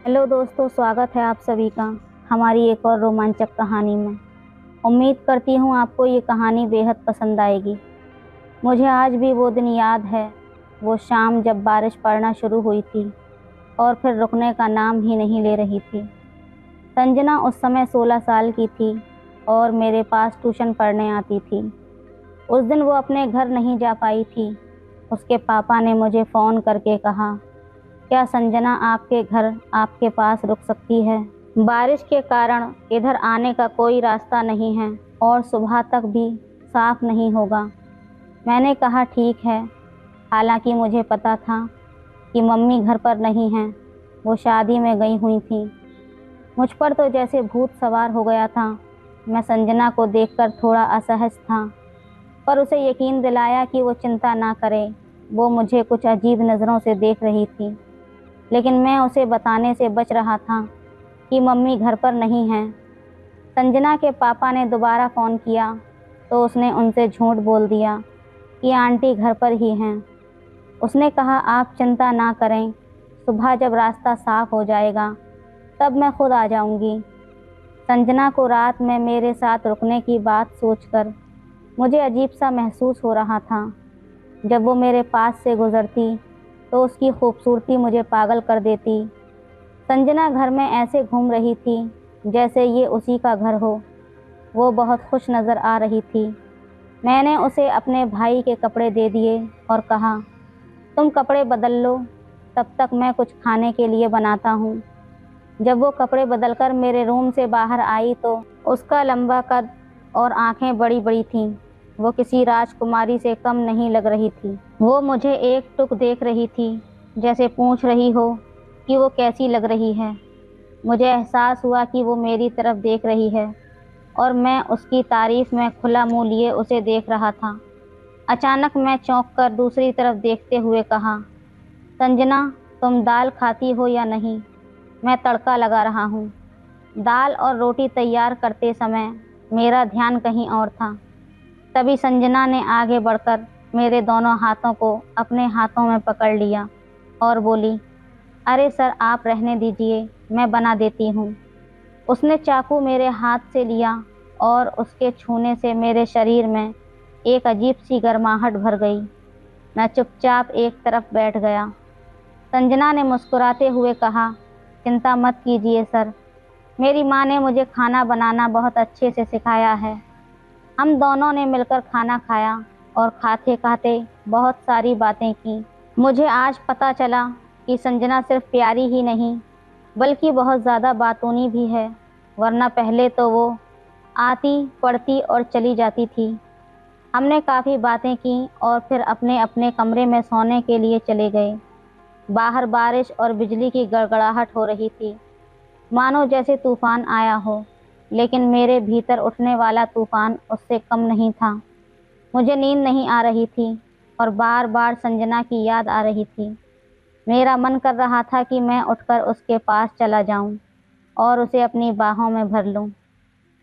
Hello दोस्तों, स्वागत है आप सभी का हमारी एक और रोमांचक कहानी में। उम्मीद करती हूँ आपको ये कहानी बेहद पसंद आएगी। मुझे आज भी वो दिन याद है, वो शाम जब बारिश पड़ना शुरू हुई थी और फिर रुकने का नाम ही नहीं ले रही थी। संजना उस समय 16 साल की थी और मेरे पास ट्यूशन पढ़ने आती थी। उस दिन वो अपने घर नहीं जा पाई थी। उसके पापा ने मुझे फ़ोन करके कहा, क्या संजना आपके घर आपके पास रुक सकती है? बारिश के कारण इधर आने का कोई रास्ता नहीं है और सुबह तक भी साफ नहीं होगा। मैंने कहा ठीक है। हालांकि मुझे पता था कि मम्मी घर पर नहीं हैं, वो शादी में गई हुई थी। मुझ पर तो जैसे भूत सवार हो गया था। मैं संजना को देखकर थोड़ा असहज था, पर उसे यकीन दिलाया कि वो चिंता ना करे। वो मुझे कुछ अजीब नज़रों से देख रही थी, लेकिन मैं उसे बताने से बच रहा था कि मम्मी घर पर नहीं हैं। संजना के पापा ने दोबारा फ़ोन किया तो उसने उनसे झूठ बोल दिया कि आंटी घर पर ही हैं। उसने कहा, आप चिंता ना करें, सुबह जब रास्ता साफ हो जाएगा तब मैं खुद आ जाऊंगी। संजना को रात में मेरे साथ रुकने की बात सोचकर मुझे अजीब सा महसूस हो रहा था। जब वो मेरे पास से गुजरती तो उसकी खूबसूरती मुझे पागल कर देती। संजना घर में ऐसे घूम रही थी जैसे ये उसी का घर हो। वो बहुत खुश नज़र आ रही थी। मैंने उसे अपने भाई के कपड़े दे दिए और कहा, तुम कपड़े बदल लो, तब तक मैं कुछ खाने के लिए बनाता हूँ। जब वो कपड़े बदलकर मेरे रूम से बाहर आई तो उसका लंबा कद और आंखें बड़ी बड़ी थीं। वो किसी राजकुमारी से कम नहीं लग रही थी। वो मुझे एक टुक देख रही थी, जैसे पूछ रही हो कि वो कैसी लग रही है। मुझे एहसास हुआ कि वो मेरी तरफ देख रही है और मैं उसकी तारीफ में खुला मुंह लिए उसे देख रहा था। अचानक मैं चौंक कर दूसरी तरफ देखते हुए कहा, संजना, तुम दाल खाती हो या नहीं? मैं तड़का लगा रहा हूँ। दाल और रोटी तैयार करते समय मेरा ध्यान कहीं और था। तभी संजना ने आगे बढ़कर मेरे दोनों हाथों को अपने हाथों में पकड़ लिया और बोली, अरे सर, आप रहने दीजिए, मैं बना देती हूँ। उसने चाकू मेरे हाथ से लिया और उसके छूने से मेरे शरीर में एक अजीब सी गर्माहट भर गई। मैं चुपचाप एक तरफ बैठ गया। संजना ने मुस्कुराते हुए कहा, चिंता मत कीजिए सर, मेरी माँ ने मुझे खाना बनाना बहुत अच्छे से सिखाया है। हम दोनों ने मिलकर खाना खाया और खाते खाते बहुत सारी बातें की। मुझे आज पता चला कि संजना सिर्फ प्यारी ही नहीं बल्कि बहुत ज़्यादा बातूनी भी है, वरना पहले तो वो आती पढ़ती और चली जाती थी। हमने काफ़ी बातें की और फिर अपने अपने कमरे में सोने के लिए चले गए। बाहर बारिश और बिजली की गड़गड़ाहट हो रही थी, मानो जैसे तूफान आया हो, लेकिन मेरे भीतर उठने वाला तूफान उससे कम नहीं था। मुझे नींद नहीं आ रही थी और बार बार संजना की याद आ रही थी। मेरा मन कर रहा था कि मैं उठकर उसके पास चला जाऊं और उसे अपनी बाहों में भर लूं,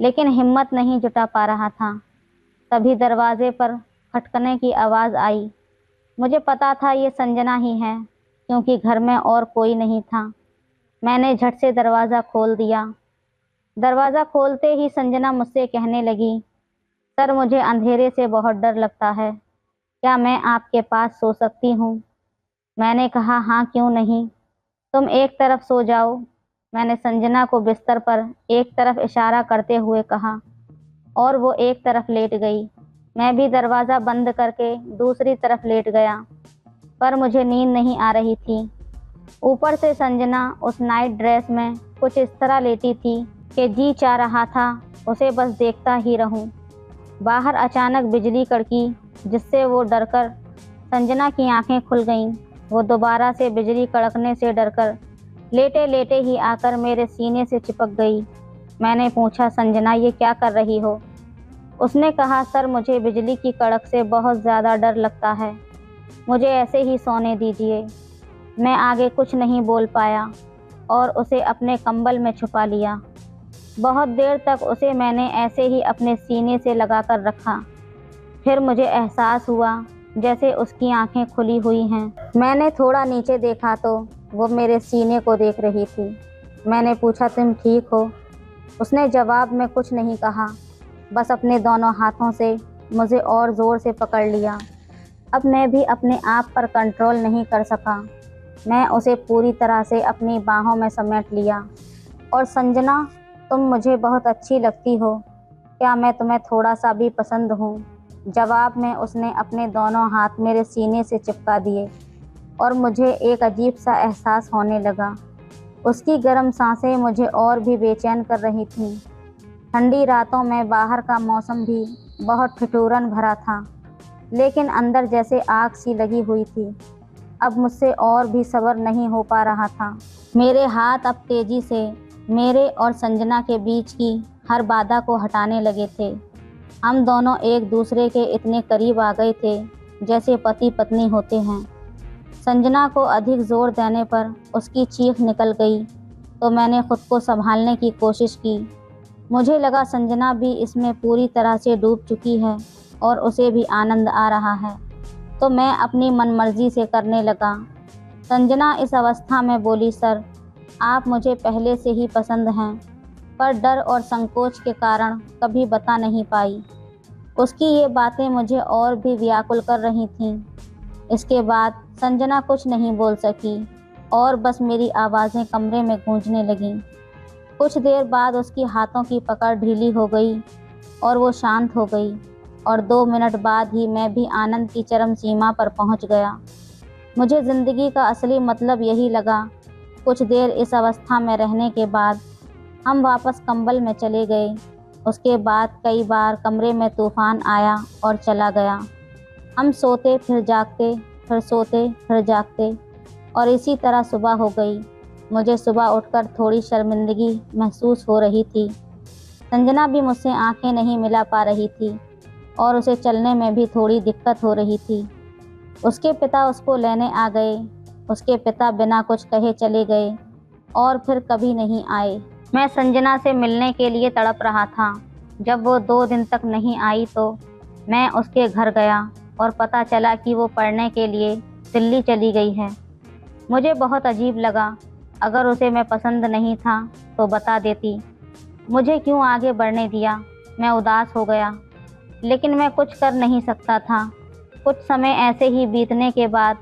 लेकिन हिम्मत नहीं जुटा पा रहा था। तभी दरवाजे पर खटकने की आवाज़ आई। मुझे पता था ये संजना ही है, क्योंकि घर में और कोई नहीं था। मैंने झट से दरवाज़ा खोल दिया। दरवाज़ा खोलते ही संजना मुझसे कहने लगी, सर, मुझे अंधेरे से बहुत डर लगता है, क्या मैं आपके पास सो सकती हूँ? मैंने कहा, हाँ, क्यों नहीं, तुम एक तरफ सो जाओ। मैंने संजना को बिस्तर पर एक तरफ इशारा करते हुए कहा और वो एक तरफ लेट गई। मैं भी दरवाज़ा बंद करके दूसरी तरफ लेट गया, पर मुझे नींद नहीं आ रही थी। ऊपर से संजना उस नाइट ड्रेस में कुछ इस तरह लेटी थी कि जी चाह रहा था उसे बस देखता ही रहूं। बाहर अचानक बिजली कड़की, जिससे वो डरकर संजना की आंखें खुल गईं। वो दोबारा से बिजली कड़कने से डरकर लेटे लेटे ही आकर मेरे सीने से चिपक गई। मैंने पूछा, संजना, ये क्या कर रही हो? उसने कहा, सर, मुझे बिजली की कड़क से बहुत ज़्यादा डर लगता है, मुझे ऐसे ही सोने दीजिए। मैं आगे कुछ नहीं बोल पाया और उसे अपने कंबल में छुपा लिया। बहुत देर तक उसे मैंने ऐसे ही अपने सीने से लगाकर रखा। फिर मुझे एहसास हुआ जैसे उसकी आंखें खुली हुई हैं। मैंने थोड़ा नीचे देखा तो वो मेरे सीने को देख रही थी। मैंने पूछा, तुम ठीक हो? उसने जवाब में कुछ नहीं कहा, बस अपने दोनों हाथों से मुझे और ज़ोर से पकड़ लिया। अब मैं भी अपने आप पर कंट्रोल नहीं कर सका। मैं उसे पूरी तरह से अपनी बाहों में समेट लिया। और संजना, तुम मुझे बहुत अच्छी लगती हो। क्या मैं तुम्हें थोड़ा सा भी पसंद हूँ? जवाब में उसने अपने दोनों हाथ मेरे सीने से चिपका दिए और मुझे एक अजीब सा एहसास होने लगा। उसकी गर्म सांसें मुझे और भी बेचैन कर रही थीं। ठंडी रातों में बाहर का मौसम भी बहुत ठिठुरन भरा था, लेकिन अंदर जैसे आग सी लगी हुई थी। अब मुझसे और भी सब्र नहीं हो पा रहा था। मेरे हाथ अब तेजी से मेरे और संजना के बीच की हर बाधा को हटाने लगे थे। हम दोनों एक दूसरे के इतने करीब आ गए थे जैसे पति पत्नी होते हैं। संजना को अधिक जोर देने पर उसकी चीख निकल गई तो मैंने खुद को संभालने की कोशिश की। मुझे लगा संजना भी इसमें पूरी तरह से डूब चुकी है और उसे भी आनंद आ रहा है, तो मैं अपनी मनमर्जी से करने लगा। संजना इस अवस्था में बोली, सर, आप मुझे पहले से ही पसंद हैं, पर डर और संकोच के कारण कभी बता नहीं पाई। उसकी ये बातें मुझे और भी व्याकुल कर रही थीं। इसके बाद संजना कुछ नहीं बोल सकी और बस मेरी आवाज़ें कमरे में गूंजने लगीं। कुछ देर बाद उसकी हाथों की पकड़ ढीली हो गई और वो शांत हो गई और 2 मिनट बाद ही मैं भी आनंद की चरम सीमा पर पहुंच गया। मुझे ज़िंदगी का असली मतलब यही लगा। कुछ देर इस अवस्था में रहने के बाद हम वापस कंबल में चले गए। उसके बाद कई बार कमरे में तूफान आया और चला गया। हम सोते फिर जागते, फिर सोते फिर जागते, और इसी तरह सुबह हो गई। मुझे सुबह उठकर थोड़ी शर्मिंदगी महसूस हो रही थी। संजना भी मुझसे आंखें नहीं मिला पा रही थी और उसे चलने में भी थोड़ी दिक्कत हो रही थी। उसके पिता उसको लेने आ गए। उसके पिता बिना कुछ कहे चले गए और फिर कभी नहीं आए। मैं संजना से मिलने के लिए तड़प रहा था। जब वो 2 दिन तक नहीं आई तो मैं उसके घर गया और पता चला कि वो पढ़ने के लिए दिल्ली चली गई है। मुझे बहुत अजीब लगा। अगर उसे मैं पसंद नहीं था तो बता देती। मुझे क्यों आगे बढ़ने दिया? मैं उदास हो गया, लेकिन मैं कुछ कर नहीं सकता था। कुछ समय ऐसे ही बीतने के बाद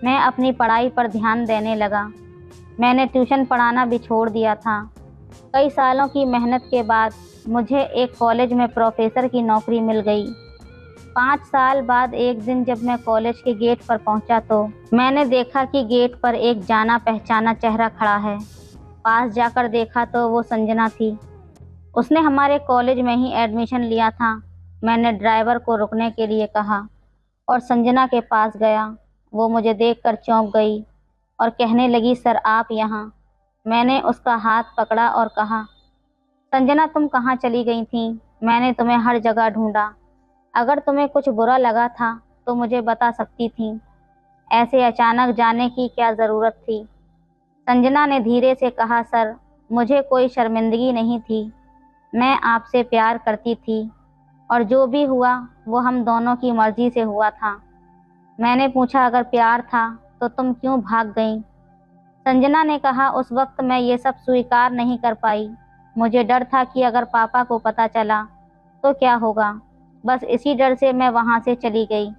मैं अपनी पढ़ाई पर ध्यान देने लगा। मैंने ट्यूशन पढ़ाना भी छोड़ दिया था। कई सालों की मेहनत के बाद मुझे एक कॉलेज में प्रोफेसर की नौकरी मिल गई। 5 साल बाद एक दिन जब मैं कॉलेज के गेट पर पहुंचा तो मैंने देखा कि गेट पर एक जाना पहचाना चेहरा खड़ा है। पास जाकर देखा तो वो संजना थी। उसने हमारे कॉलेज में ही एडमिशन लिया था। मैंने ड्राइवर को रुकने के लिए कहा और संजना के पास गया। वो मुझे देखकर चौंक गई और कहने लगी, सर, आप यहाँ? मैंने उसका हाथ पकड़ा और कहा, संजना, तुम कहाँ चली गई थी? मैंने तुम्हें हर जगह ढूंढा। अगर तुम्हें कुछ बुरा लगा था तो मुझे बता सकती थी। ऐसे अचानक जाने की क्या ज़रूरत थी? संजना ने धीरे से कहा, सर, मुझे कोई शर्मिंदगी नहीं थी। मैं आपसे प्यार करती थी और जो भी हुआ वो हम दोनों की मर्जी से हुआ था। मैंने पूछा, अगर प्यार था तो तुम क्यों भाग गईं? संजना ने कहा, उस वक्त मैं ये सब स्वीकार नहीं कर पाई। मुझे डर था कि अगर पापा को पता चला तो क्या होगा। बस इसी डर से मैं वहाँ से चली गई।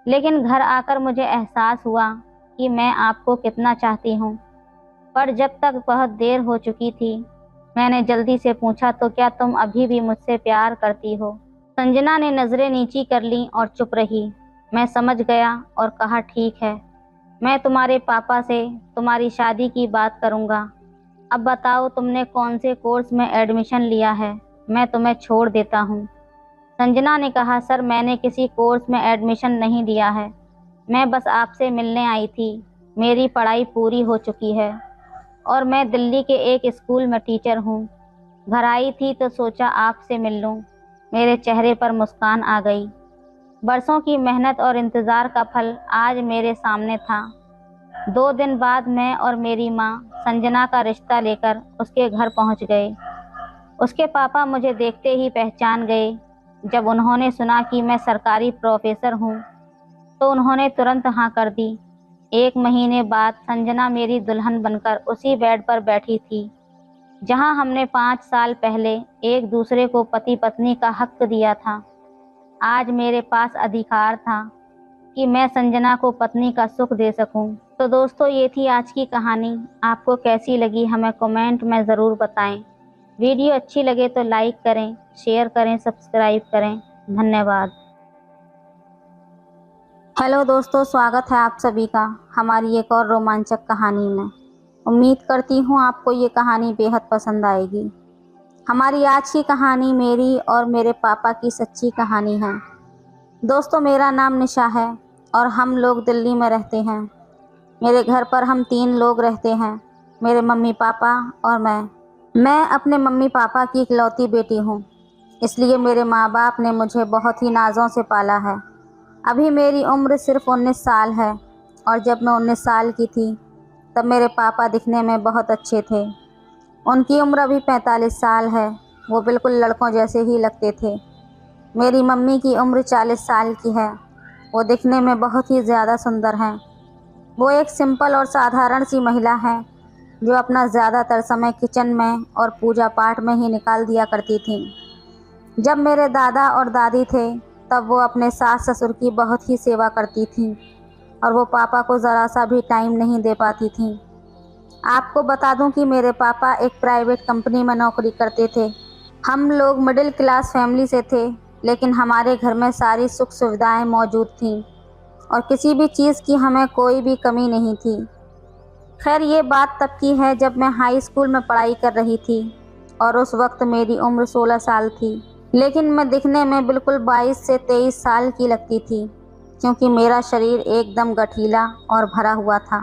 लेकिन घर आकर मुझे एहसास हुआ कि मैं आपको कितना चाहती हूँ। पर जब तक बहुत देर हो चुकी थी, मैंने जल्दी से पूछा, तो क्या तुम अभी भी मुझसे प्यार करती हो? संजना ने नज़रें नीची कर लीं और चुप रही। मैं समझ गया और कहा, ठीक है, मैं तुम्हारे पापा से तुम्हारी शादी की बात करूँगा। अब बताओ, तुमने कौन से कोर्स में एडमिशन लिया है? मैं तुम्हें छोड़ देता हूँ। संजना ने कहा, सर, मैंने किसी कोर्स में एडमिशन नहीं लिया है। मैं बस आपसे मिलने आई थी। मेरी पढ़ाई पूरी हो चुकी है और मैं दिल्ली के एक स्कूल में टीचर हूँ। घर आई थी तो सोचा आपसे मिल लूँ। मेरे चेहरे पर मुस्कान आ गई। बरसों की मेहनत और इंतज़ार का फल आज मेरे सामने था। 2 दिन बाद मैं और मेरी माँ संजना का रिश्ता लेकर उसके घर पहुँच गए। उसके पापा मुझे देखते ही पहचान गए। जब उन्होंने सुना कि मैं सरकारी प्रोफेसर हूँ तो उन्होंने तुरंत हाँ कर दी। 1 महीने बाद संजना मेरी दुल्हन बनकर उसी बेड पर बैठी थी जहां हमने 5 साल पहले एक दूसरे को पति पत्नी का हक दिया था, आज मेरे पास अधिकार था कि मैं संजना को पत्नी का सुख दे सकूं। तो दोस्तों, ये थी आज की कहानी। आपको कैसी लगी हमें कमेंट में ज़रूर बताएं। वीडियो अच्छी लगे तो लाइक करें, शेयर करें, सब्सक्राइब करें। धन्यवाद। हेलो दोस्तों, स्वागत है आप सभी का हमारी एक और रोमांचक कहानी में। उम्मीद करती हूँ आपको ये कहानी बेहद पसंद आएगी। हमारी आज की कहानी मेरी और मेरे पापा की सच्ची कहानी है। दोस्तों, मेरा नाम निशा है और हम लोग दिल्ली में रहते हैं। मेरे घर पर हम 3 लोग रहते हैं, मेरे मम्मी पापा और मैं अपने मम्मी पापा की इकलौती बेटी हूँ, इसलिए मेरे माँ बाप ने मुझे बहुत ही नाज़ों से पाला है। अभी मेरी उम्र सिर्फ 19 साल है और जब मैं 19 साल की थी तब मेरे पापा दिखने में बहुत अच्छे थे। उनकी उम्र अभी 45 साल है। वो बिल्कुल लड़कों जैसे ही लगते थे। मेरी मम्मी की उम्र 40 साल की है। वो दिखने में बहुत ही ज़्यादा सुंदर हैं। वो एक सिंपल और साधारण सी महिला हैं जो अपना ज़्यादातर समय किचन में और पूजा पाठ में ही निकाल दिया करती थीं। जब मेरे दादा और दादी थे तब वो अपने सास ससुर की बहुत ही सेवा करती थीं और वो पापा को ज़रा सा भी टाइम नहीं दे पाती थीं। आपको बता दूं कि मेरे पापा एक प्राइवेट कंपनी में नौकरी करते थे। हम लोग मिडिल क्लास फैमिली से थे, लेकिन हमारे घर में सारी सुख सुविधाएं मौजूद थीं और किसी भी चीज़ की हमें कोई भी कमी नहीं थी। खैर, ये बात तब की है जब मैं हाई स्कूल में पढ़ाई कर रही थी और उस वक्त मेरी उम्र 16 साल थी, लेकिन मैं दिखने में बिल्कुल 22 से 23 साल की लगती थी, क्योंकि मेरा शरीर एकदम गठीला और भरा हुआ था।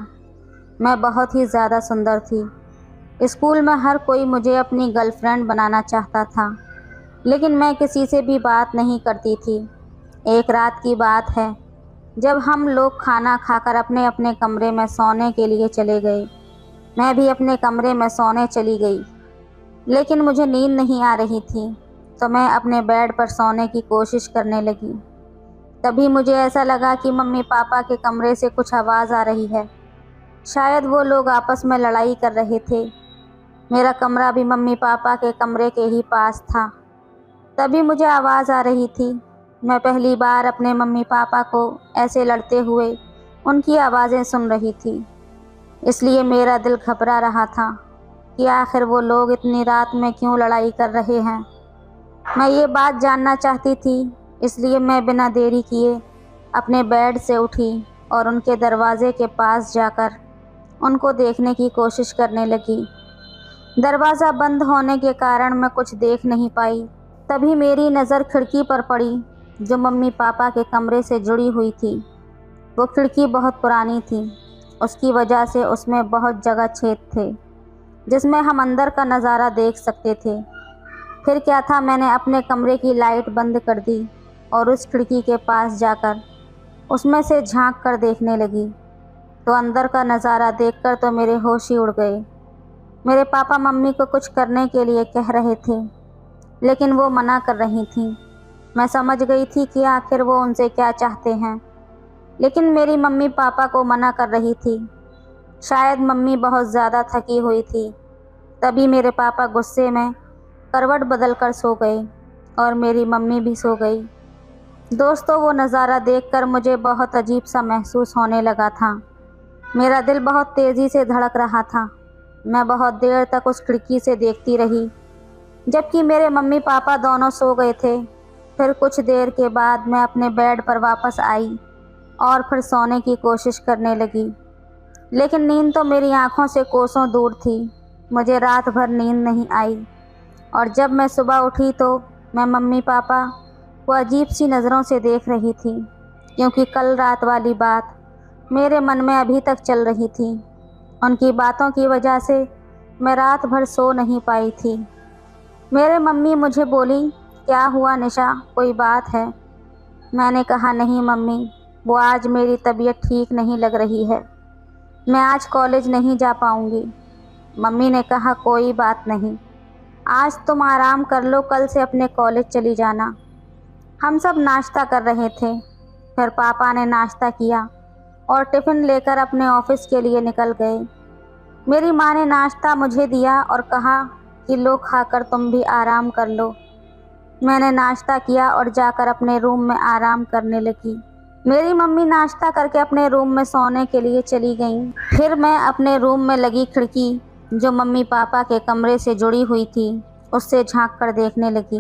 मैं बहुत ही ज़्यादा सुंदर थी। स्कूल में हर कोई मुझे अपनी गर्लफ्रेंड बनाना चाहता था, लेकिन मैं किसी से भी बात नहीं करती थी। एक रात की बात है, जब हम लोग खाना खाकर अपने अपने कमरे में सोने के लिए चले गए। मैं भी अपने कमरे में सोने चली गई, लेकिन मुझे नींद नहीं आ रही थी, तो मैं अपने बेड पर सोने की कोशिश करने लगी। तभी मुझे ऐसा लगा कि मम्मी पापा के कमरे से कुछ आवाज़ आ रही है। शायद वो लोग आपस में लड़ाई कर रहे थे। मेरा कमरा भी मम्मी पापा के कमरे के ही पास था। तभी मुझे आवाज़ आ रही थी। मैं पहली बार अपने मम्मी पापा को ऐसे लड़ते हुए उनकी आवाज़ें सुन रही थी, इसलिए मेरा दिल घबरा रहा था कि आखिर वो लोग इतनी रात में क्यों लड़ाई कर रहे हैं। मैं ये बात जानना चाहती थी, इसलिए मैं बिना देरी किए अपने बेड से उठी और उनके दरवाजे के पास जाकर उनको देखने की कोशिश करने लगी। दरवाज़ा बंद होने के कारण मैं कुछ देख नहीं पाई। तभी मेरी नज़र खिड़की पर पड़ी जो मम्मी पापा के कमरे से जुड़ी हुई थी। वो खिड़की बहुत पुरानी थी, उसकी वजह से उसमें बहुत जगह छेद थे जिसमें हम अंदर का नज़ारा देख सकते थे। फिर क्या था, मैंने अपने कमरे की लाइट बंद कर दी और उस खिड़की के पास जाकर उसमें से झांक कर देखने लगी, तो अंदर का नज़ारा देखकर तो मेरे होश ही उड़ गए। मेरे पापा मम्मी को कुछ करने के लिए कह रहे थे, लेकिन वो मना कर रही थीं। मैं समझ गई थी कि आखिर वो उनसे क्या चाहते हैं, लेकिन मेरी मम्मी पापा को मना कर रही थी। शायद मम्मी बहुत ज़्यादा थकी हुई थी। तभी मेरे पापा गुस्से में करवट बदल कर सो गए और मेरी मम्मी भी सो गई। दोस्तों, वो नज़ारा देखकर मुझे बहुत अजीब सा महसूस होने लगा था। मेरा दिल बहुत तेज़ी से धड़क रहा था। मैं बहुत देर तक उस खिड़की से देखती रही, जबकि मेरे मम्मी पापा दोनों सो गए थे। फिर कुछ देर के बाद मैं अपने बेड पर वापस आई और फिर सोने की कोशिश करने लगी, लेकिन नींद तो मेरी आंखों से कोसों दूर थी। मुझे रात भर नींद नहीं आई और जब मैं सुबह उठी तो मैं मम्मी पापा को अजीब सी नज़रों से देख रही थी, क्योंकि कल रात वाली बात मेरे मन में अभी तक चल रही थी। उनकी बातों की वजह से मैं रात भर सो नहीं पाई थी। मेरे मम्मी मुझे बोली, क्या हुआ निशा, कोई बात है? मैंने कहा, नहीं मम्मी, वो आज मेरी तबीयत ठीक नहीं लग रही है, मैं आज कॉलेज नहीं जा पाऊँगी। मम्मी ने कहा, कोई बात नहीं, आज तुम आराम कर लो, कल से अपने कॉलेज चली जाना। हम सब नाश्ता कर रहे थे। फिर पापा ने नाश्ता किया और टिफ़िन लेकर अपने ऑफिस के लिए निकल गए। मेरी माँ ने नाश्ता मुझे दिया और कहा, कि लो खाकर तुम भी आराम कर लो। मैंने नाश्ता किया और जाकर अपने रूम में आराम करने लगी। मेरी मम्मी नाश्ता करके अपने रूम में सोने के लिए चली गईं। फिर मैं अपने रूम में लगी खिड़की जो मम्मी पापा के कमरे से जुड़ी हुई थी उससे झांक कर देखने लगी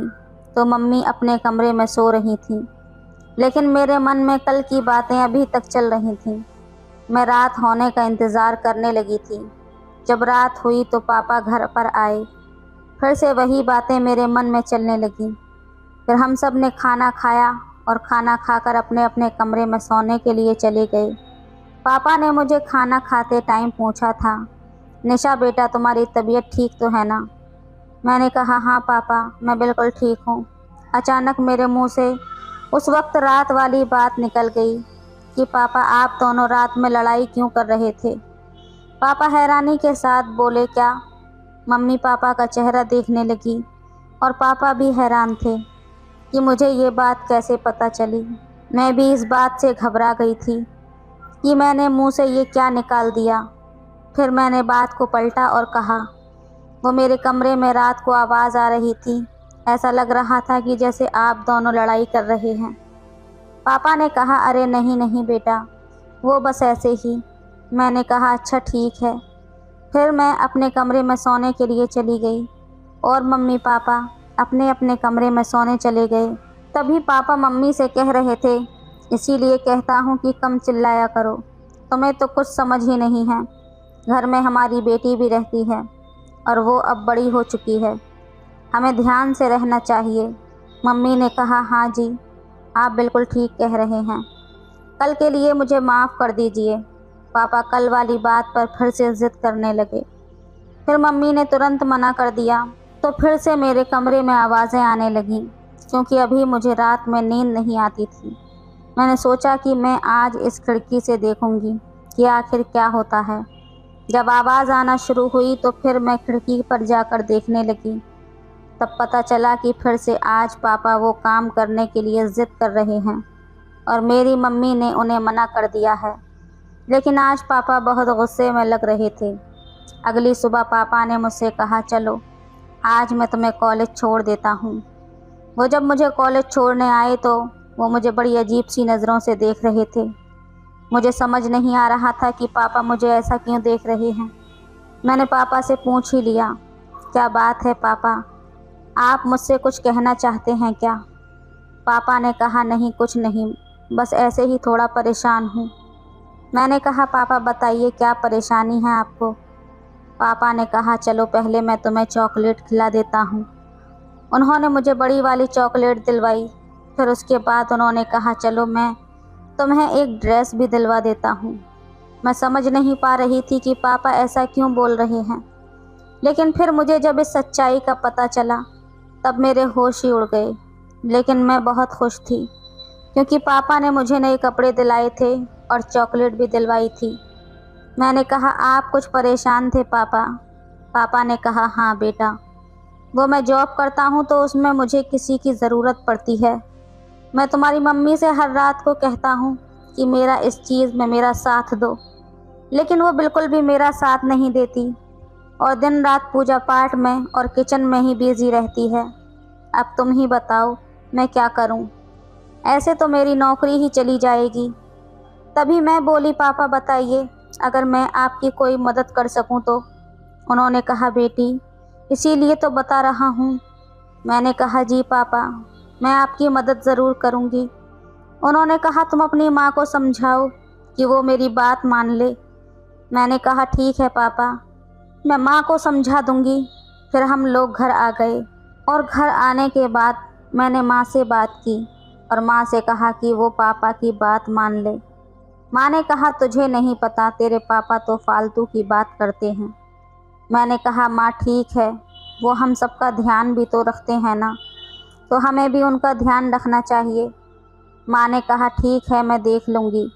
तो मम्मी अपने कमरे में सो रही थी, लेकिन मेरे मन में कल की बातें अभी तक चल रही थीं। मैं रात होने का इंतज़ार करने लगी थी। जब रात हुई तो पापा घर पर आए। फिर से वही बातें मेरे मन में चलने लगीं। फिर हम सब ने खाना खाया और खाना खाकर अपने अपने कमरे में सोने के लिए चले गए। पापा ने मुझे खाना खाते टाइम पूछा था, निशा बेटा तुम्हारी तबीयत ठीक तो है ना? मैंने कहा हाँ पापा, मैं बिल्कुल ठीक हूँ। अचानक मेरे मुंह से उस वक्त रात वाली बात निकल गई कि पापा आप दोनों रात में लड़ाई क्यों कर रहे थे? पापा हैरानी के साथ बोले क्या? मम्मी पापा का चेहरा देखने लगी और पापा भी हैरान थे कि मुझे ये बात कैसे पता चली। मैं भी इस बात से घबरा गई थी कि मैंने मुंह से ये क्या निकाल दिया। फिर मैंने बात को पलटा और कहा, वो मेरे कमरे में रात को आवाज़ आ रही थी, ऐसा लग रहा था कि जैसे आप दोनों लड़ाई कर रहे हैं। पापा ने कहा अरे नहीं नहीं बेटा, वो बस ऐसे ही। मैंने कहा अच्छा ठीक है। फिर मैं अपने कमरे में सोने के लिए चली गई और मम्मी पापा अपने अपने कमरे में सोने चले गए। तभी पापा मम्मी से कह रहे थे, इसीलिए कहता हूँ कि कम चिल्लाया करो, तुम्हें तो कुछ समझ ही नहीं है। घर में हमारी बेटी भी रहती है और वो अब बड़ी हो चुकी है, हमें ध्यान से रहना चाहिए। मम्मी ने कहा हाँ जी, आप बिल्कुल ठीक कह रहे हैं, कल के लिए मुझे माफ़ कर दीजिए। पापा कल वाली बात पर फिर से ज़िद करने लगे। फिर मम्मी ने तुरंत मना कर दिया तो फिर से मेरे कमरे में आवाज़ें आने लगीं, क्योंकि अभी मुझे रात में नींद नहीं आती थी। मैंने सोचा कि मैं आज इस खिड़की से देखूंगी कि आखिर क्या होता है। जब आवाज़ आना शुरू हुई तो फिर मैं खिड़की पर जाकर देखने लगी। तब पता चला कि फिर से आज पापा वो काम करने के लिए ज़िद कर रहे हैं और मेरी मम्मी ने उन्हें मना कर दिया है। लेकिन आज पापा बहुत गुस्से में लग रहे थे। अगली सुबह पापा ने मुझसे कहा चलो आज मैं तुम्हें कॉलेज छोड़ देता हूँ। वो जब मुझे कॉलेज छोड़ने आए तो वो मुझे बड़ी अजीब सी नज़रों से देख रहे थे। मुझे समझ नहीं आ रहा था कि पापा मुझे ऐसा क्यों देख रहे हैं। मैंने पापा से पूछ ही लिया, क्या बात है पापा, आप मुझसे कुछ कहना चाहते हैं क्या? पापा ने कहा नहीं कुछ नहीं, बस ऐसे ही थोड़ा परेशान हूँ। मैंने कहा पापा बताइए क्या परेशानी है आपको? पापा ने कहा चलो पहले मैं तुम्हें चॉकलेट खिला देता हूँ। उन्होंने मुझे बड़ी वाली चॉकलेट दिलवाई। फिर उसके बाद उन्होंने कहा चलो मैं तुम्हें एक ड्रेस भी दिलवा देता हूँ। मैं समझ नहीं पा रही थी कि पापा ऐसा क्यों बोल रहे हैं, लेकिन फिर मुझे जब इस सच्चाई का पता चला तब मेरे होश ही उड़ गए। लेकिन मैं बहुत खुश थी क्योंकि पापा ने मुझे नए कपड़े दिलाए थे और चॉकलेट भी दिलवाई थी। मैंने कहा आप कुछ परेशान थे पापा? पापा ने कहा हाँ बेटा, वो मैं जॉब करता हूँ तो उसमें मुझे किसी की ज़रूरत पड़ती है। मैं तुम्हारी मम्मी से हर रात को कहता हूँ कि मेरा इस चीज़ में मेरा साथ दो, लेकिन वो बिल्कुल भी मेरा साथ नहीं देती और दिन रात पूजा पाठ में और किचन में ही बिजी रहती है। अब तुम ही बताओ मैं क्या करूँ? ऐसे तो मेरी नौकरी ही चली जाएगी। तभी मैं बोली पापा बताइए अगर मैं आपकी कोई मदद कर सकूं तो। उन्होंने कहा बेटी इसीलिए तो बता रहा हूँ। मैंने कहा जी पापा, मैं आपकी मदद ज़रूर करूँगी। उन्होंने कहा तुम अपनी माँ को समझाओ कि वो मेरी बात मान ले। मैंने कहा ठीक है पापा, मैं माँ को समझा दूँगी। फिर हम लोग घर आ गए और घर आने के बाद मैंने माँ से बात की और माँ से कहा कि वो पापा की बात मान ले। माँ ने कहा तुझे नहीं पता, तेरे पापा तो फालतू की बात करते हैं। मैंने कहा माँ ठीक है, वो हम सबका ध्यान भी तो रखते हैं ना, तो हमें भी उनका ध्यान रखना चाहिए। माँ ने कहा ठीक है मैं देख लूँगी।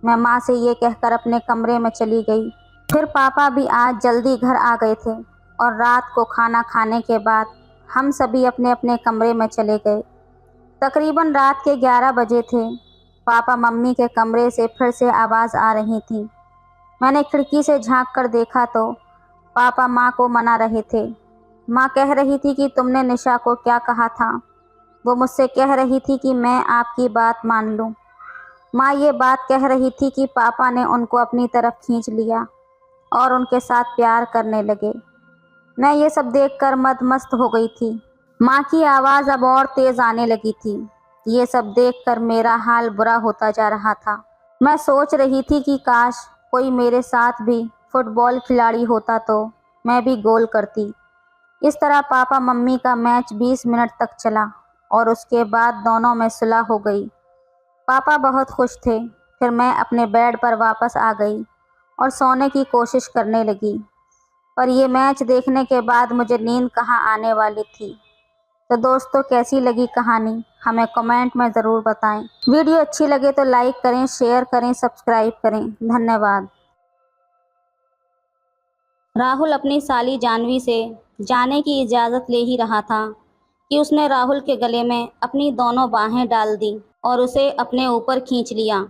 मैं माँ से ये कहकर अपने कमरे में चली गई। फिर पापा भी आज जल्दी घर आ गए थे और रात को खाना खाने के बाद हम सभी अपने अपने कमरे में चले गए। तकरीबन रात के 11 बजे थे। पापा मम्मी के कमरे से फिर से आवाज़ आ रही थी। मैंने खिड़की से झांक कर देखा तो पापा माँ को मना रहे थे। माँ कह रही थी कि तुमने निशा को क्या कहा था। वो मुझसे कह रही थी कि मैं आपकी बात मान लूँ। माँ ये बात कह रही थी कि पापा ने उनको अपनी तरफ खींच लिया और उनके साथ प्यार करने लगे। मैं ये सब देखकर मदमस्त हो गई थी। माँ की आवाज़ अब और तेज़ आने लगी थी। ये सब देखकर मेरा हाल बुरा होता जा रहा था। मैं सोच रही थी कि काश कोई मेरे साथ भी फुटबॉल खिलाड़ी होता तो मैं भी गोल करती। इस तरह पापा मम्मी का मैच 20 मिनट तक चला और उसके बाद दोनों में सुलह हो गई। पापा बहुत खुश थे। फिर मैं अपने बेड पर वापस आ गई और सोने की कोशिश करने लगी, पर ये मैच देखने के बाद मुझे नींद कहाँ आने वाली थी। तो दोस्तों, कैसी लगी कहानी हमें कमेंट में ज़रूर बताएं। वीडियो अच्छी लगे तो लाइक करें, शेयर करें, सब्सक्राइब करें। धन्यवाद। राहुल अपनी साली जानवी से जाने की इजाज़त ले ही रहा था कि उसने राहुल के गले में अपनी दोनों बाहें डाल दी और उसे अपने ऊपर खींच लिया।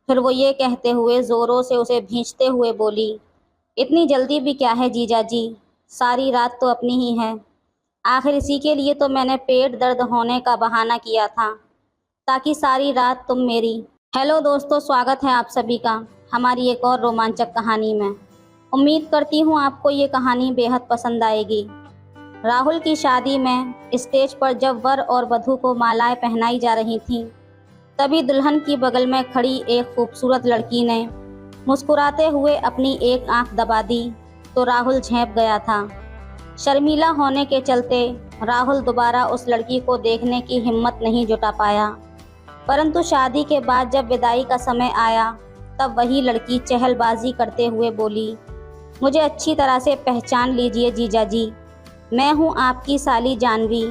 फिर वो ये कहते हुए ज़ोरों से उसे भींचते हुए बोली, इतनी जल्दी भी क्या है जीजा जी, सारी रात तो अपनी ही है। आखिर इसी के लिए तो मैंने पेट दर्द होने का बहाना किया था, ताकि सारी रात तुम मेरी। हेलो दोस्तों, स्वागत है आप सभी का हमारी एक और रोमांचक कहानी में। उम्मीद करती हूँ आपको ये कहानी बेहद पसंद आएगी। राहुल की शादी में स्टेज पर जब वर और वधू को मालाएं पहनाई जा रही थीं, तभी दुल्हन की बगल में खड़ी एक खूबसूरत लड़की ने मुस्कुराते हुए अपनी एक आंख दबा दी तो राहुल झेंप गया था। शर्मीला होने के चलते राहुल दोबारा उस लड़की को देखने की हिम्मत नहीं जुटा पाया। परंतु शादी के बाद जब विदाई का समय आया, तब वही लड़की चहलबाजी करते हुए बोली, मुझे अच्छी तरह से पहचान लीजिए जीजा जी, मैं हूँ आपकी साली जानवी।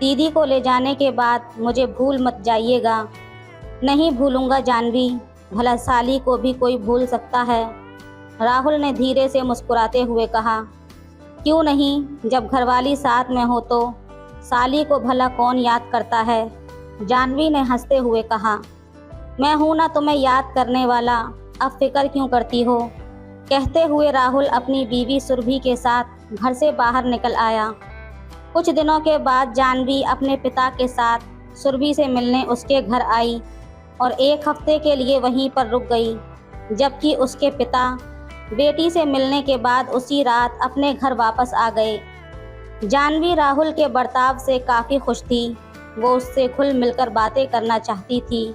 दीदी को ले जाने के बाद मुझे भूल मत जाइएगा। नहीं भूलूंगा जानवी, भला साली को भी कोई भूल सकता है। राहुल ने धीरे से मुस्कुराते हुए कहा, क्यों नहीं, जब घरवाली साथ में हो तो साली को भला कौन याद करता है। जानवी ने हंसते हुए कहा, मैं हूं ना तुम्हें याद करने वाला, अब फिक्र क्यों करती हो। कहते हुए राहुल अपनी बीवी सुरभि के साथ घर से बाहर निकल आया। कुछ दिनों के बाद जानवी अपने पिता के साथ सुरभि से मिलने उसके घर आई और एक हफ्ते के लिए वहीं पर रुक गई, जबकि उसके पिता बेटी से मिलने के बाद उसी रात अपने घर वापस आ गए। जानवी राहुल के बर्ताव से काफ़ी खुश थी। वो उससे खुल मिलकर बातें करना चाहती थी,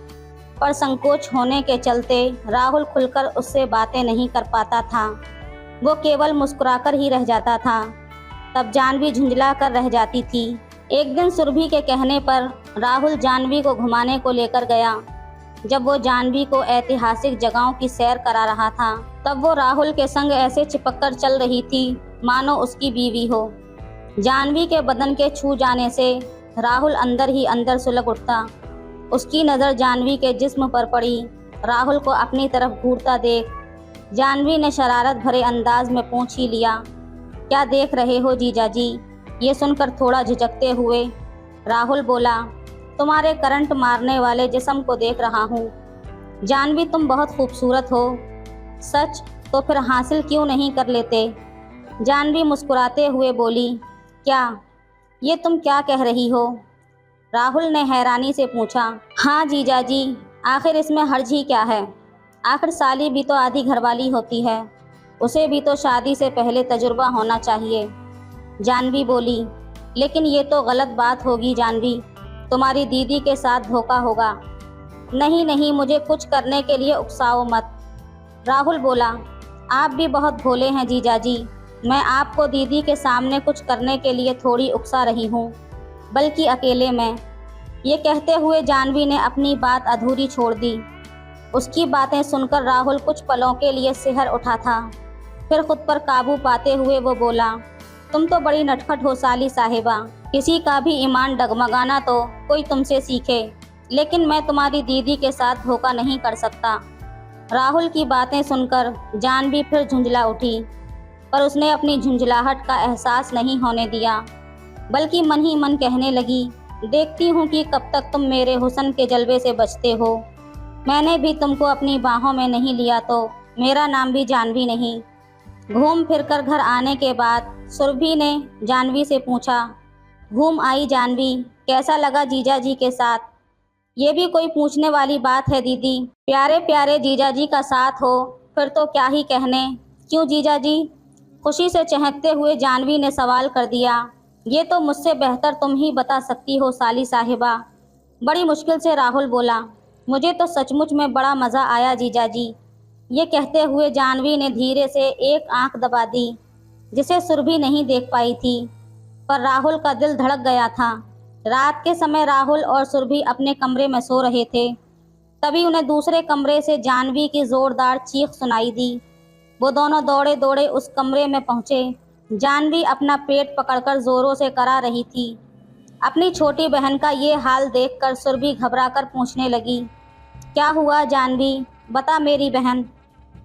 पर संकोच होने के चलते राहुल खुलकर उससे बातें नहीं कर पाता था। वो केवल मुस्कुराकर ही रह जाता था। तब जानवी झुंझला कर रह जाती थी। एक दिन सुरभि के कहने पर राहुल जानवी को घुमाने को लेकर गया। जब वो जानवी को ऐतिहासिक जगहों की सैर करा रहा था, तब वो राहुल के संग ऐसे चिपककर चल रही थी मानो उसकी बीवी हो। जानवी के बदन के छू जाने से राहुल अंदर ही अंदर सुलग उठता। उसकी नज़र जानवी के जिस्म पर पड़ी। राहुल को अपनी तरफ घूरता देख जानवी ने शरारत भरे अंदाज में पूछ ही लिया, क्या देख रहे हो जीजा जी। ये सुनकर थोड़ा झिझकते हुए राहुल बोला, तुम्हारे करंट मारने वाले जिस्म को देख रहा हूँ। जानवी, तुम बहुत खूबसूरत हो। सच? तो फिर हासिल क्यों नहीं कर लेते। जानवी मुस्कुराते हुए बोली, क्या ये तुम क्या कह रही हो। राहुल ने हैरानी से पूछा। हाँ जीजा जी, आखिर इसमें हर्ज ही क्या है। आखिर साली भी तो आधी घरवाली होती है, उसे भी तो शादी से पहले तजुर्बा होना चाहिए। जानवी बोली, लेकिन ये तो गलत बात होगी जानवी, तुम्हारी दीदी के साथ धोखा होगा। नहीं नहीं, मुझे कुछ करने के लिए उकसाओ मत। राहुल बोला, आप भी बहुत भोले हैं जीजा जी, मैं आपको दीदी के सामने कुछ करने के लिए थोड़ी उकसा रही हूँ, बल्कि अकेले में। ये कहते हुए जानवी ने अपनी बात अधूरी छोड़ दी। उसकी बातें सुनकर राहुल कुछ पलों के लिए सिहर उठा था। फिर खुद पर काबू पाते हुए वो बोला, तुम तो बड़ी नटखट हो साली साहिबा, किसी का भी ईमान डगमगाना तो कोई तुमसे सीखे, लेकिन मैं तुम्हारी दीदी के साथ धोखा नहीं कर सकता। राहुल की बातें सुनकर जानवी फिर झुंझला उठी, पर उसने अपनी झुंझलाहट का एहसास नहीं होने दिया, बल्कि मन ही मन कहने लगी, देखती हूँ कि कब तक तुम मेरे हुस्न के जलवे से बचते हो। मैंने भी तुमको अपनी बाहों में नहीं लिया तो मेरा नाम भी जानवी नहीं। घूम फिरकर घर आने के बाद सुरभि ने जानवी से पूछा, घूम आई जानवी, कैसा लगा जीजा जी के साथ? ये भी कोई पूछने वाली बात है दीदी, प्यारे प्यारे जीजा जी का साथ हो फिर तो क्या ही कहने। क्यों जीजा जी? खुशी से चहकते हुए जानवी ने सवाल कर दिया। ये तो मुझसे बेहतर तुम ही बता सकती हो साली साहिबा। बड़ी मुश्किल से राहुल बोला। मुझे तो सचमुच में बड़ा मज़ा आया जीजा जी। ये कहते हुए जानवी ने धीरे से एक आंख दबा दी, जिसे सुरभि नहीं देख पाई थी, पर राहुल का दिल धड़क गया था। रात के समय राहुल और सुरभि अपने कमरे में सो रहे थे। तभी उन्हें दूसरे कमरे से जानवी की जोरदार चीख सुनाई दी। वो दोनों दौड़े दौड़े उस कमरे में पहुंचे। जानवी अपना पेट पकड़कर जोरों से करा रही थी। अपनी छोटी बहन का ये हाल देखकर सुरभि घबराकर पूछने लगी, क्या हुआ जानवी? बता मेरी बहन।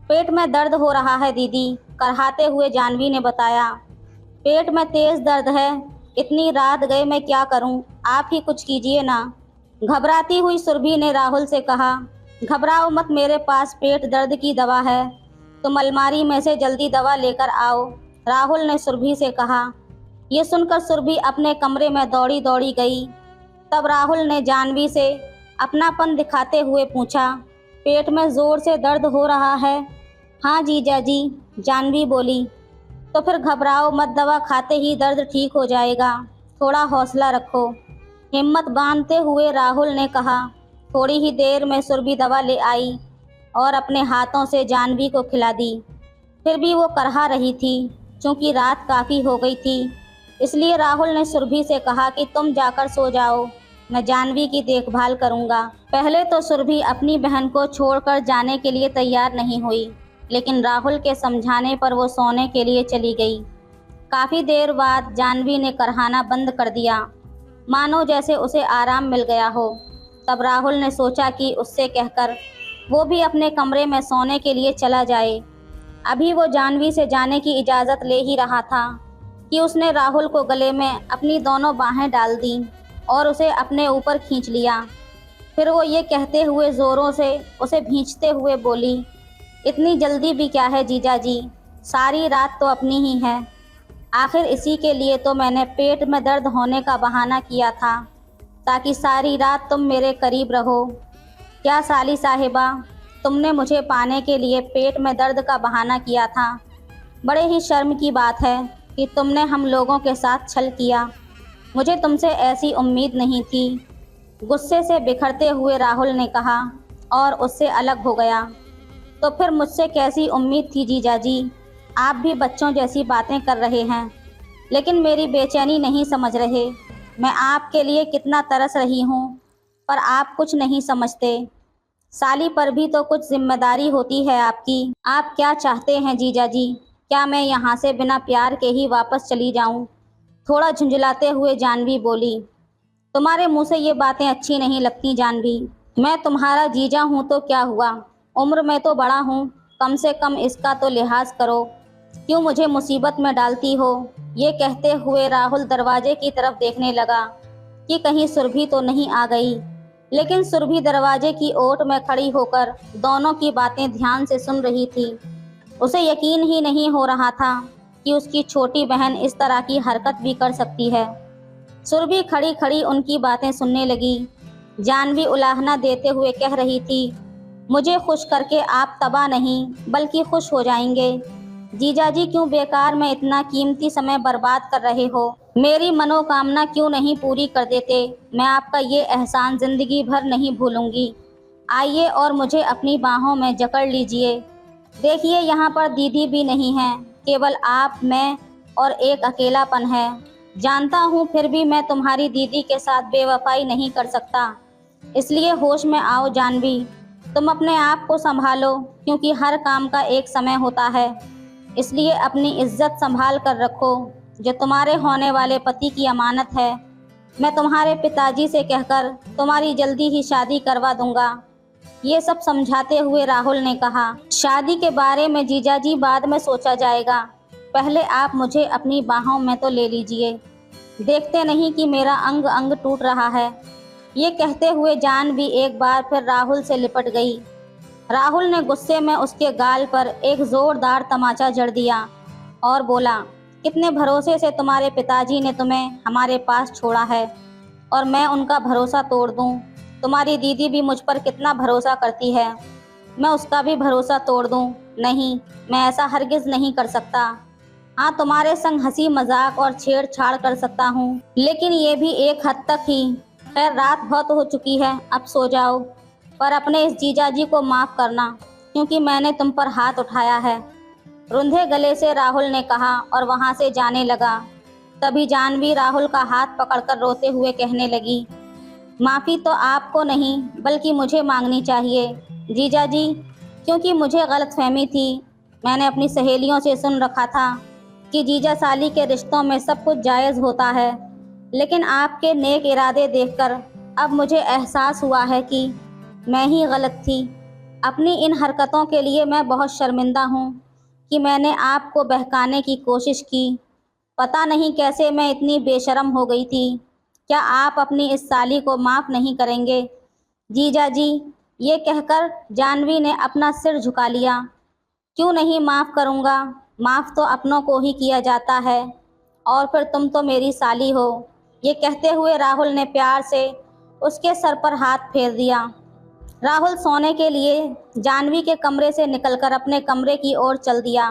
पेट में दर्द हो रहा है दीदी, करहाते हुए जानवी ने बताया। पेट में तेज दर्द है, इतनी रात गए मैं क्या करूं, आप ही कुछ कीजिए ना। घबराती हुई सुरभि ने राहुल से कहा, घबराओ मत, मेरे पास पेट दर्द की दवा है, तुम अलमारी में से जल्दी दवा लेकर आओ, राहुल ने सुरभि से कहा। ये सुनकर सुरभि अपने कमरे में दौड़ी दौड़ी गई। तब राहुल ने जानवी से अपनापन दिखाते हुए पूछा, पेट में ज़ोर से दर्द हो रहा है? हाँ जीजा जी, जानवी बोली। तो फिर घबराओ मत, दवा खाते ही दर्द ठीक हो जाएगा, थोड़ा हौसला रखो, हिम्मत बांधते हुए राहुल ने कहा। थोड़ी ही देर में सुरभि दवा ले आई और अपने हाथों से जानवी को खिला दी। फिर भी वो करहा रही थी। चूँकि रात काफ़ी हो गई थी, इसलिए राहुल ने सुरभि से कहा कि तुम जाकर सो जाओ, मैं जानवी की देखभाल करूँगा। पहले तो सुरभि अपनी बहन को छोड़कर जाने के लिए तैयार नहीं हुई, लेकिन राहुल के समझाने पर वो सोने के लिए चली गई। काफ़ी देर बाद जानवी ने करहाना बंद कर दिया, मानो जैसे उसे आराम मिल गया हो। तब राहुल ने सोचा कि उससे कहकर वो भी अपने कमरे में सोने के लिए चला जाए। अभी वो जानवी से जाने की इजाज़त ले ही रहा था कि उसने राहुल को गले में अपनी दोनों बाहें डाल दी और उसे अपने ऊपर खींच लिया। फिर वो ये कहते हुए ज़ोरों से उसे भींचते हुए बोली, इतनी जल्दी भी क्या है जीजा जी, सारी रात तो अपनी ही है। आखिर इसी के लिए तो मैंने पेट में दर्द होने का बहाना किया था, ताकि सारी रात तुम मेरे करीब रहो। क्या साली साहिबा, तुमने मुझे पाने के लिए पेट में दर्द का बहाना किया था। बड़े ही शर्म की बात है कि तुमने हम लोगों के साथ छल किया। मुझे तुमसे ऐसी उम्मीद नहीं थी, गुस्से से बिखरते हुए राहुल ने कहा और उससे अलग हो गया। तो फिर मुझसे कैसी उम्मीद थी जीजा जी, आप भी बच्चों जैसी बातें कर रहे हैं, लेकिन मेरी बेचैनी नहीं समझ रहे। मैं आपके लिए कितना तरस रही हूँ, पर आप कुछ नहीं समझते। साली पर भी तो कुछ जिम्मेदारी होती है आपकी। आप क्या चाहते हैं जीजा जी? क्या मैं यहाँ से बिना प्यार के ही वापस चली जाऊँ? थोड़ा झुंझलाते हुए जानवी बोली। तुम्हारे मुंह से ये बातें अच्छी नहीं लगती जानवी। मैं तुम्हारा जीजा हूँ तो क्या हुआ, उम्र में तो बड़ा हूँ, कम से कम इसका तो लिहाज करो। क्यों मुझे मुसीबत में डालती हो? ये कहते हुए राहुल दरवाजे की तरफ देखने लगा कि कहीं सुरभि तो नहीं आ गई, लेकिन सुरभि दरवाजे की ओट में खड़ी होकर दोनों की बातें ध्यान से सुन रही थी। उसे यकीन ही नहीं हो रहा था कि उसकी छोटी बहन इस तरह की हरकत भी कर सकती है। सुरभि खड़ी खड़ी उनकी बातें सुनने लगी। जानवी उलाहना देते हुए कह रही थी, मुझे खुश करके आप तबाह नहीं बल्कि खुश हो जाएंगे। जीजा जी क्यों बेकार में इतना कीमती समय बर्बाद कर रहे हो? मेरी मनोकामना क्यों नहीं पूरी कर देते? मैं आपका ये एहसान ज़िंदगी भर नहीं भूलूंगी। आइए और मुझे अपनी बाहों में जकड़ लीजिए। देखिए यहाँ पर दीदी भी नहीं है, केवल आप, मैं और एक अकेलापन है। जानता हूँ फिर भी मैं तुम्हारी दीदी के साथ बेवफाई नहीं कर सकता, इसलिए होश में आओ जानवी। तुम अपने आप को संभालो, क्योंकि हर काम का एक समय होता है। इसलिए अपनी इज्जत संभाल कर रखो, जो तुम्हारे होने वाले पति की अमानत है। मैं तुम्हारे पिताजी से कहकर तुम्हारी जल्दी ही शादी करवा दूंगा। ये सब समझाते हुए राहुल ने कहा, शादी के बारे में जीजाजी बाद में सोचा जाएगा, पहले आप मुझे अपनी बाहों में तो ले लीजिए। देखते नहीं कि मेरा अंग अंग टूट रहा है। ये कहते हुए जानवी एक बार फिर राहुल से लिपट गई। राहुल ने गुस्से में उसके गाल पर एक जोरदार तमाचा जड़ दिया और बोला, कितने भरोसे से तुम्हारे पिताजी ने तुम्हें हमारे पास छोड़ा है और मैं उनका भरोसा तोड़ दूं। तुम्हारी दीदी भी मुझ पर कितना भरोसा करती है, मैं उसका भी भरोसा तोड़ दूं? नहीं, मैं ऐसा हरगिज नहीं कर सकता। हाँ, तुम्हारे संग हंसी मजाक और छेड़छाड़ कर सकता हूँ, लेकिन ये भी एक हद तक ही। खैर, रात बहुत हो चुकी है, अब सो जाओ, पर अपने इस जीजाजी को माफ़ करना, क्योंकि मैंने तुम पर हाथ उठाया है। रुंधे गले से राहुल ने कहा और वहाँ से जाने लगा। तभी जानवी राहुल का हाथ पकड़कर रोते हुए कहने लगी, माफ़ी तो आपको नहीं बल्कि मुझे मांगनी चाहिए जीजाजी, क्योंकि मुझे गलतफहमी थी। मैंने अपनी सहेलियों से सुन रखा था कि जीजा साली के रिश्तों में सब कुछ जायज़ होता है, लेकिन आपके नेक इरादे देखकर अब मुझे एहसास हुआ है कि मैं ही गलत थी। अपनी इन हरकतों के लिए मैं बहुत शर्मिंदा हूँ कि मैंने आपको बहकाने की कोशिश की। पता नहीं कैसे मैं इतनी बेशर्म हो गई थी। क्या आप अपनी इस साली को माफ़ नहीं करेंगे जीजाजी? ये कहकर जानवी ने अपना सिर झुका लिया। क्यों नहीं माफ़ करूँगा, माफ़ तो अपनों को ही किया जाता है, और फिर तुम तो मेरी साली हो। ये कहते हुए राहुल ने प्यार से उसके सर पर हाथ फेर दिया। राहुल सोने के लिए जानवी के कमरे से निकलकर अपने कमरे की ओर चल दिया।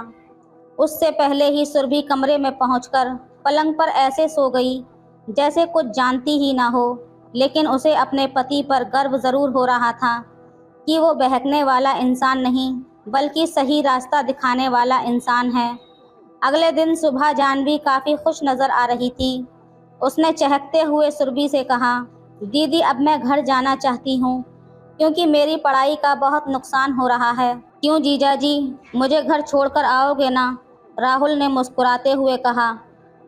उससे पहले ही सुरभि कमरे में पहुंचकर पलंग पर ऐसे सो गई जैसे कुछ जानती ही ना हो, लेकिन उसे अपने पति पर गर्व ज़रूर हो रहा था कि वो बहकने वाला इंसान नहीं बल्कि सही रास्ता दिखाने वाला इंसान है। अगले दिन सुबह जानवी काफ़ी खुश नज़र आ रही थी। उसने चहकते हुए सुरभि से कहा, दीदी अब मैं घर जाना चाहती हूँ, क्योंकि मेरी पढ़ाई का बहुत नुकसान हो रहा है। क्यों जीजाजी, मुझे घर छोड़कर आओगे ना? राहुल ने मुस्कुराते हुए कहा।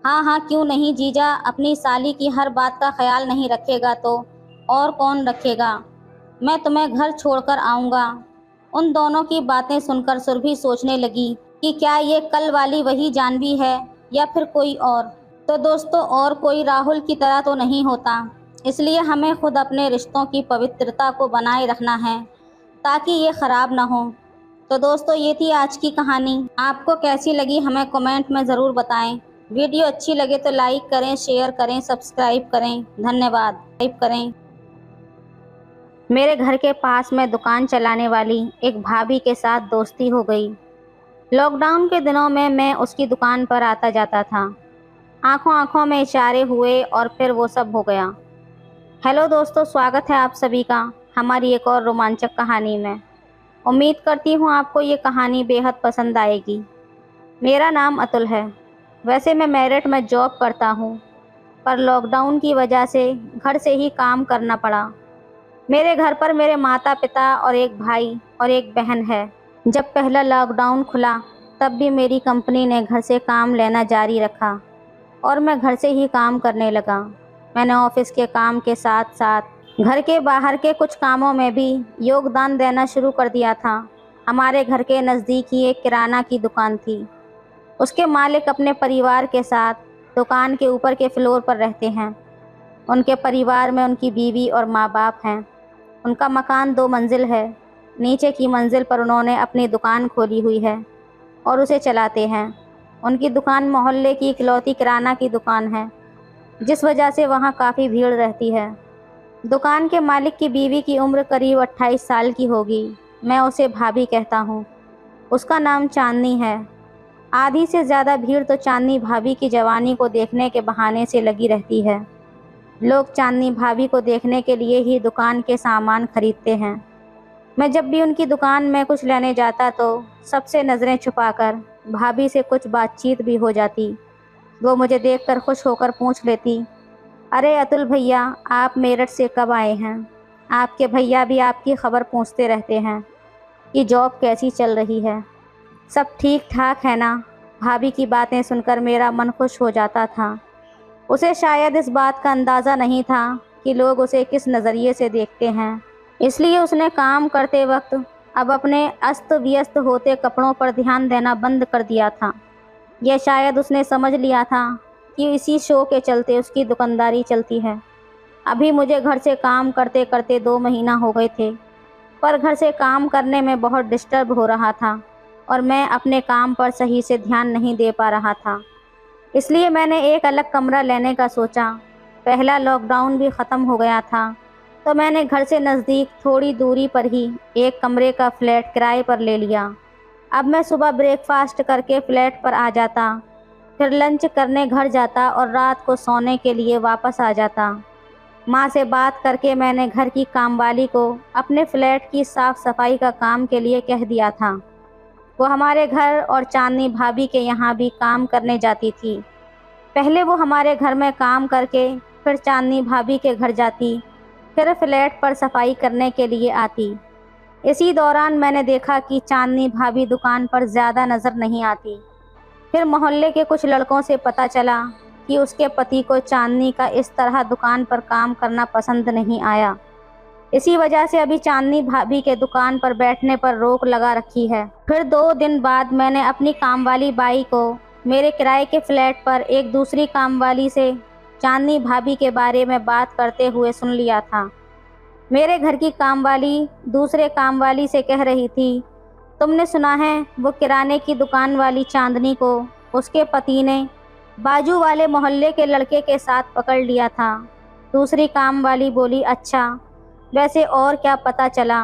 हाँ हाँ, क्यों नहीं जीजा, अपनी साली की हर बात का ख्याल नहीं रखेगा तो और कौन रखेगा। मैं तुम्हें घर छोड़कर आऊँगा। उन दोनों की बातें सुनकर सुरभि सोचने लगी कि क्या ये कल वाली वही जानवी है या फिर कोई और। तो दोस्तों, और कोई राहुल की तरह तो नहीं होता, इसलिए हमें खुद अपने रिश्तों की पवित्रता को बनाए रखना है ताकि ये ख़राब ना हो। तो दोस्तों, ये थी आज की कहानी। आपको कैसी लगी हमें कमेंट में ज़रूर बताएं। वीडियो अच्छी लगे तो लाइक करें, शेयर करें, सब्सक्राइब करें। धन्यवाद। सब्सक्राइब करें। मेरे घर के पास में दुकान चलाने वाली एक भाभी के साथ दोस्ती हो गई। लॉकडाउन के दिनों में मैं उसकी दुकान पर आता जाता था। आंखों आंखों में इशारे हुए और फिर वो सब हो गया। हेलो दोस्तों, स्वागत है आप सभी का हमारी एक और रोमांचक कहानी में। उम्मीद करती हूँ आपको ये कहानी बेहद पसंद आएगी। मेरा नाम अतुल है। वैसे मैं मेरठ में जॉब करता हूँ, पर लॉकडाउन की वजह से घर से ही काम करना पड़ा। मेरे घर पर मेरे माता पिता और एक भाई और एक बहन है। जब पहला लॉकडाउन खुला तब भी मेरी कंपनी ने घर से काम लेना जारी रखा और मैं घर से ही काम करने लगा। मैंने ऑफिस के काम के साथ साथ घर के बाहर के कुछ कामों में भी योगदान देना शुरू कर दिया था। हमारे घर के नज़दीक ही एक किराना की दुकान थी। उसके मालिक अपने परिवार के साथ दुकान के ऊपर के फ्लोर पर रहते हैं। उनके परिवार में उनकी बीवी और माँ बाप हैं। उनका मकान 2 मंजिल है। नीचे की मंजिल पर उन्होंने अपनी दुकान खोली हुई है और उसे चलाते हैं। उनकी दुकान मोहल्ले की इकलौती किराना की दुकान है, जिस वजह से वहाँ काफ़ी भीड़ रहती है। दुकान के मालिक की बीवी की उम्र करीब 28 साल की होगी। मैं उसे भाभी कहता हूँ। उसका नाम चांदनी है। आधी से ज़्यादा भीड़ तो चांदनी भाभी की जवानी को देखने के बहाने से लगी रहती है। लोग चांदनी भाभी को देखने के लिए ही दुकान के सामान खरीदते हैं। मैं जब भी उनकी दुकान में कुछ लेने जाता तो सबसे नज़रें छुपाकर भाभी से कुछ बातचीत भी हो जाती। वो मुझे देखकर खुश होकर पूछ लेती, अरे अतुल भैया, आप मेरठ से कब आए हैं? आपके भैया भी आपकी खबर पूछते रहते हैं कि जॉब कैसी चल रही है, सब ठीक ठाक है ना। भाभी की बातें सुनकर मेरा मन खुश हो जाता था। उसे शायद इस बात का अंदाज़ा नहीं था कि लोग उसे किस नज़रिए से देखते हैं, इसलिए उसने काम करते वक्त अब अपने अस्त व्यस्त होते कपड़ों पर ध्यान देना बंद कर दिया था। यह शायद उसने समझ लिया था कि इसी शो के चलते उसकी दुकानदारी चलती है। अभी मुझे घर से काम करते करते 2 महीना हो गए थे। पर घर से काम करने में बहुत डिस्टर्ब हो रहा था और मैं अपने काम पर सही से ध्यान नहीं दे पा रहा था। इसलिए मैंने एक अलग कमरा लेने का सोचा। पहला लॉकडाउन भी ख़त्म हो गया था, तो मैंने घर से नज़दीक थोड़ी दूरी पर ही एक कमरे का फ्लैट किराए पर ले लिया। अब मैं सुबह ब्रेकफास्ट करके फ्लैट पर आ जाता, फिर लंच करने घर जाता और रात को सोने के लिए वापस आ जाता। माँ से बात करके मैंने घर की कामवाली को अपने फ्लैट की साफ़ सफाई का काम के लिए कह दिया था। वो हमारे घर और चांदनी भाभी के यहाँ भी काम करने जाती थी। पहले वो हमारे घर में काम करके फिर चांदनी भाभी के घर जाती, फिर फ्लैट पर सफाई करने के लिए आती। इसी दौरान मैंने देखा कि चांदनी भाभी दुकान पर ज़्यादा नज़र नहीं आती। फिर मोहल्ले के कुछ लड़कों से पता चला कि उसके पति को चांदनी का इस तरह दुकान पर काम करना पसंद नहीं आया। इसी वजह से अभी चांदनी भाभी के दुकान पर बैठने पर रोक लगा रखी है। फिर 2 दिन बाद मैंने अपनी कामवाली बाई को मेरे किराए के फ्लैट पर एक दूसरी कामवाली से चांदनी भाभी के बारे में बात करते हुए सुन लिया था। मेरे घर की कामवाली दूसरे कामवाली से कह रही थी, तुमने सुना है वो किराने की दुकान वाली चांदनी को उसके पति ने बाजू वाले मोहल्ले के लड़के के साथ पकड़ लिया था। दूसरी कामवाली बोली, अच्छा वैसे और क्या पता चला?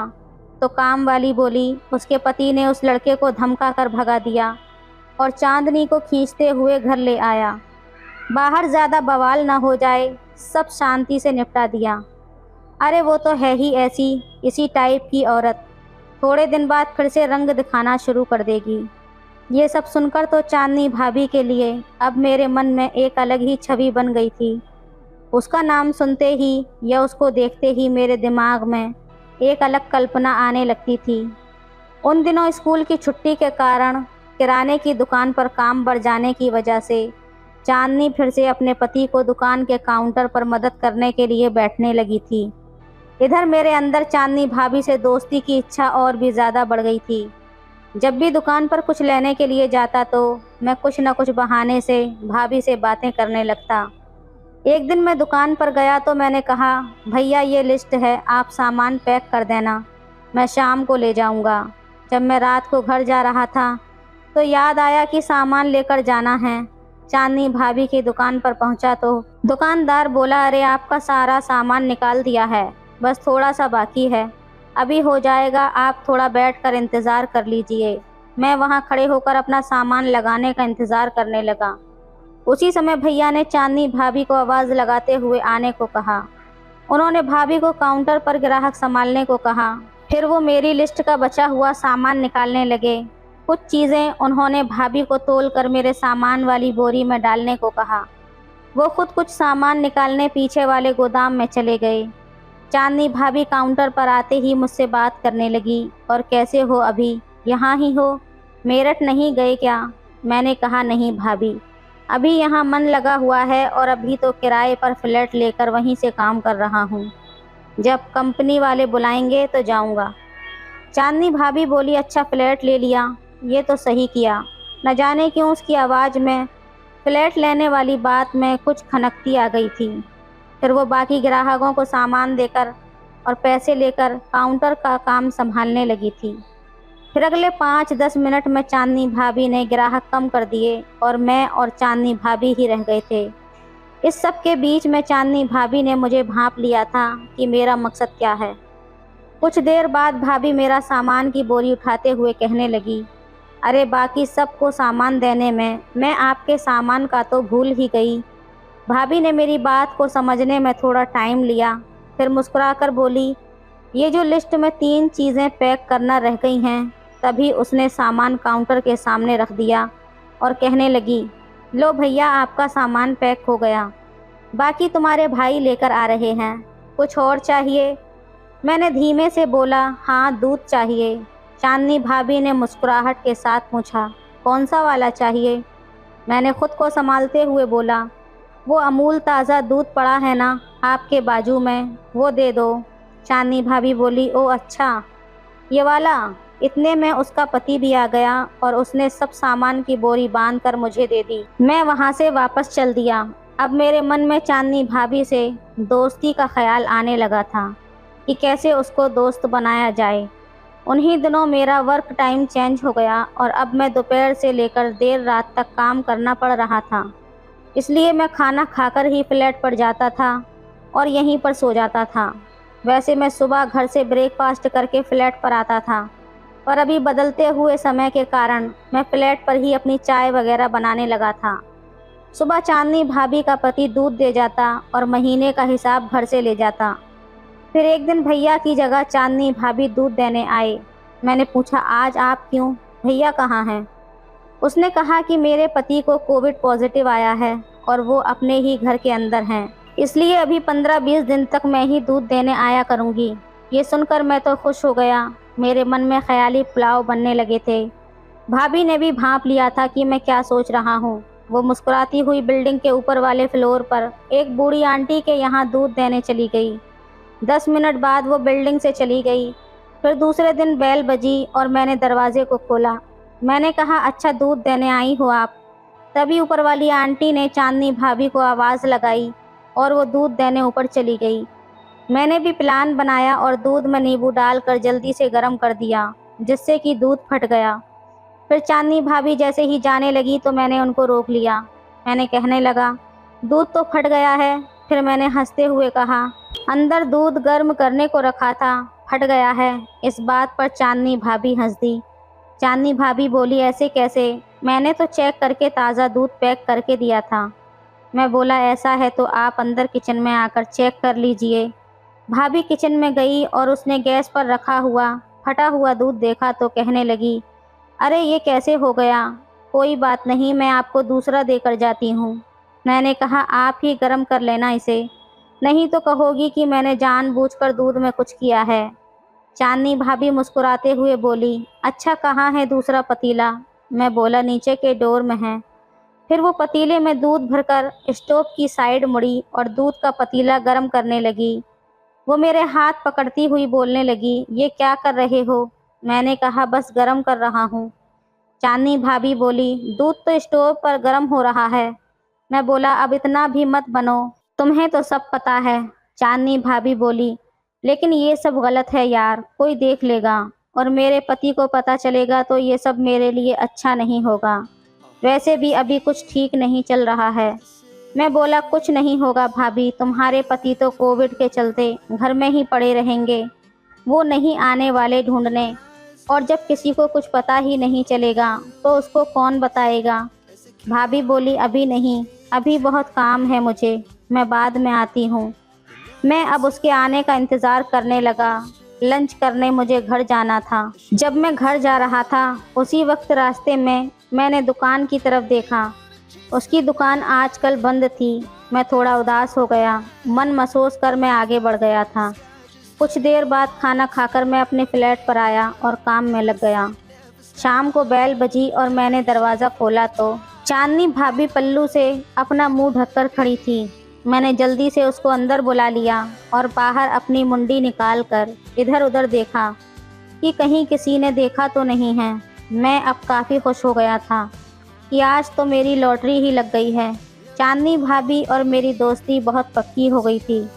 तो कामवाली बोली, उसके पति ने उस लड़के को धमका कर भगा दिया और चांदनी को खींचते हुए घर ले आया। बाहर ज़्यादा बवाल ना हो जाए, सब शांति से निपटा दिया। अरे वो तो है ही ऐसी इसी टाइप की औरत, थोड़े दिन बाद फिर से रंग दिखाना शुरू कर देगी। ये सब सुनकर तो चांदनी भाभी के लिए अब मेरे मन में एक अलग ही छवि बन गई थी। उसका नाम सुनते ही या उसको देखते ही मेरे दिमाग में एक अलग कल्पना आने लगती थी। उन दिनों स्कूल की छुट्टी के कारण किराने की दुकान पर काम बढ़ जाने की वजह से चांदनी फिर से अपने पति को दुकान के काउंटर पर मदद करने के लिए बैठने लगी थी। इधर मेरे अंदर चांदनी भाभी से दोस्ती की इच्छा और भी ज़्यादा बढ़ गई थी। जब भी दुकान पर कुछ लेने के लिए जाता तो मैं कुछ न कुछ बहाने से भाभी से बातें करने लगता। एक दिन मैं दुकान पर गया तो मैंने कहा, भैया ये लिस्ट है, आप सामान पैक कर देना, मैं शाम को ले जाऊंगा। जब मैं रात को घर जा रहा था तो याद आया कि सामान लेकर जाना है। चांदनी भाभी की दुकान पर पहुंचा तो दुकानदार बोला, अरे आपका सारा सामान निकाल दिया है, बस थोड़ा सा बाकी है, अभी हो जाएगा, आप थोड़ा बैठकर इंतज़ार कर लीजिए। मैं वहां खड़े होकर अपना सामान लगाने का इंतज़ार करने लगा। उसी समय भैया ने चांदनी भाभी को आवाज़ लगाते हुए आने को कहा। उन्होंने भाभी को काउंटर पर ग्राहक संभालने को कहा। फिर वो मेरी लिस्ट का बचा हुआ सामान निकालने लगे। कुछ चीज़ें उन्होंने भाभी को तोलकर मेरे सामान वाली बोरी में डालने को कहा। वो खुद कुछ सामान निकालने पीछे वाले गोदाम में चले गए। चांदनी भाभी काउंटर पर आते ही मुझसे बात करने लगी, और कैसे हो, अभी यहाँ ही हो, मेरठ नहीं गए क्या? मैंने कहा, नहीं भाभी, अभी यहाँ मन लगा हुआ है और अभी तो किराए पर फ्लैट लेकर वहीं से काम कर रहा हूँ, जब कंपनी वाले बुलाएंगे तो जाऊँगा। चांदनी भाभी बोली, अच्छा फ्लैट ले लिया, ये तो सही किया। न जाने क्यों उसकी आवाज़ में फ्लैट लेने वाली बात में कुछ खनकती आ गई थी। फिर वो बाकी ग्राहकों को सामान देकर और पैसे लेकर काउंटर का काम संभालने लगी थी। फिर अगले 5-10 मिनट में चांदनी भाभी ने ग्राहक कम कर दिए और मैं और चांदनी भाभी ही रह गए थे। इस सब के बीच में चांदनी भाभी ने मुझे भांप लिया था कि मेरा मकसद क्या है। कुछ देर बाद भाभी मेरा सामान की बोरी उठाते हुए कहने लगी, अरे बाकी सबको सामान देने में मैं आपके सामान का तो भूल ही गई। भाभी ने मेरी बात को समझने में थोड़ा टाइम लिया, फिर मुस्कुराकर बोली, ये जो लिस्ट में 3 चीज़ें पैक करना रह गई हैं। तभी उसने सामान काउंटर के सामने रख दिया और कहने लगी, लो भैया, आपका सामान पैक हो गया, बाकी तुम्हारे भाई लेकर आ रहे हैं। कुछ और चाहिए? मैंने धीमे से बोला, हाँ दूध चाहिए। चांदनी भाभी ने मुस्कुराहट के साथ पूछा, कौन सा वाला चाहिए? मैंने खुद को संभालते हुए बोला, वो अमूल ताज़ा दूध पड़ा है ना आपके बाजू में, वो दे दो। चांदनी भाभी बोली, ओ अच्छा, ये वाला। इतने में उसका पति भी आ गया और उसने सब सामान की बोरी बांधकर मुझे दे दी। मैं वहाँ से वापस चल दिया। अब मेरे मन में चांदनी भाभी से दोस्ती का ख्याल आने लगा था। कि कैसे उसको दोस्त बनाया जाए। उन्हीं दिनों मेरा वर्क टाइम चेंज हो गया और अब मैं दोपहर से लेकर देर रात तक काम करना पड़ रहा था। इसलिए मैं खाना खाकर ही फ्लैट पर जाता था और यहीं पर सो जाता था। वैसे मैं सुबह घर से ब्रेकफास्ट करके फ्लैट पर आता था, पर अभी बदलते हुए समय के कारण मैं फ्लैट पर ही अपनी चाय वगैरह बनाने लगा था। सुबह चांदनी भाभी का पति दूध दे जाता और महीने का हिसाब घर से ले जाता। फिर एक दिन भैया की जगह चांदनी भाभी दूध देने आए। मैंने पूछा, आज आप क्यों, भैया कहाँ हैं? उसने कहा कि मेरे पति को कोविड पॉजिटिव आया है और वो अपने ही घर के अंदर हैं, इसलिए अभी 15-20 दिन तक मैं ही दूध देने आया करूँगी। ये सुनकर मैं तो खुश हो गया। मेरे मन में ख्याली पुलाव बनने लगे थे। भाभी ने भी भांप लिया था कि मैं क्या सोच रहा हूँ। वो मुस्कुराती हुई बिल्डिंग के ऊपर वाले फ्लोर पर एक बूढ़ी आंटी के यहाँ दूध देने चली गई। 10 मिनट बाद वो बिल्डिंग से चली गई। फिर दूसरे दिन बेल बजी और मैंने दरवाजे को खोला। मैंने कहा, अच्छा दूध देने आई हो आप? तभी ऊपर वाली आंटी ने चांदनी भाभी को आवाज़ लगाई और वो दूध देने ऊपर चली गई। मैंने भी प्लान बनाया और दूध में नींबू डालकर जल्दी से गर्म कर दिया, जिससे कि दूध फट गया। फिर चांदनी भाभी जैसे ही जाने लगी तो मैंने उनको रोक लिया। मैंने कहने लगा, दूध तो फट गया है। फिर मैंने हंसते हुए कहा, अंदर दूध गर्म करने को रखा था, फट गया है। इस बात पर चांदनी भाभी हंस दी। चांदनी भाभी बोली, ऐसे कैसे? मैंने तो चेक करके ताज़ा दूध पैक करके दिया था। मैं बोला, ऐसा है तो आप अंदर किचन में आकर चेक कर लीजिए। भाभी किचन में गई और उसने गैस पर रखा हुआ फटा हुआ दूध देखा तो कहने लगी, अरे ये कैसे हो गया? कोई बात नहीं, मैं आपको दूसरा देकर जाती हूँ। मैंने कहा, आप ही गर्म कर लेना इसे, नहीं तो कहोगी कि मैंने जानबूझकर दूध में कुछ किया है। चांदनी भाभी मुस्कुराते हुए बोली, अच्छा कहाँ है दूसरा पतीला? मैं बोला, नीचे के डोर में है। फिर वो पतीले में दूध भरकर स्टोव की साइड मुड़ी और दूध का पतीला गर्म करने लगी। वो मेरे हाथ पकड़ती हुई बोलने लगी, ये क्या कर रहे हो? मैंने कहा, बस गर्म कर रहा हूँ। चांदनी भाभी बोली, दूध तो स्टोव पर गर्म हो रहा है। मैं बोला, अब इतना भी मत बनो, तुम्हें तो सब पता है। चांदनी भाभी बोली, लेकिन ये सब गलत है यार, कोई देख लेगा और मेरे पति को पता चलेगा तो ये सब मेरे लिए अच्छा नहीं होगा। वैसे भी अभी कुछ ठीक नहीं चल रहा है। मैं बोला, कुछ नहीं होगा भाभी, तुम्हारे पति तो कोविड के चलते घर में ही पड़े रहेंगे, वो नहीं आने वाले ढूंढने, और जब किसी को कुछ पता ही नहीं चलेगा तो उसको कौन बताएगा। भाभी बोली, अभी नहीं, अभी बहुत काम है मुझे, मैं बाद में आती हूँ। मैं अब उसके आने का इंतज़ार करने लगा। लंच करने मुझे घर जाना था। जब मैं घर जा रहा था उसी वक्त रास्ते में मैंने दुकान की तरफ देखा। उसकी दुकान आजकल बंद थी। मैं थोड़ा उदास हो गया। मन महसूस कर मैं आगे बढ़ गया था। कुछ देर बाद खाना खाकर मैं अपने फ्लैट पर आया और काम में लग गया। शाम को बेल बजी और मैंने दरवाज़ा खोला तो चांदनी भाभी पल्लू से अपना मुंह ढककर खड़ी थी। मैंने जल्दी से उसको अंदर बुला लिया और बाहर अपनी मुंडी निकाल कर इधर उधर देखा कि कहीं किसी ने देखा तो नहीं है। मैं अब काफ़ी खुश हो गया था कि आज तो मेरी लॉटरी ही लग गई है। चांदनी भाभी और मेरी दोस्ती बहुत पक्की हो गई थी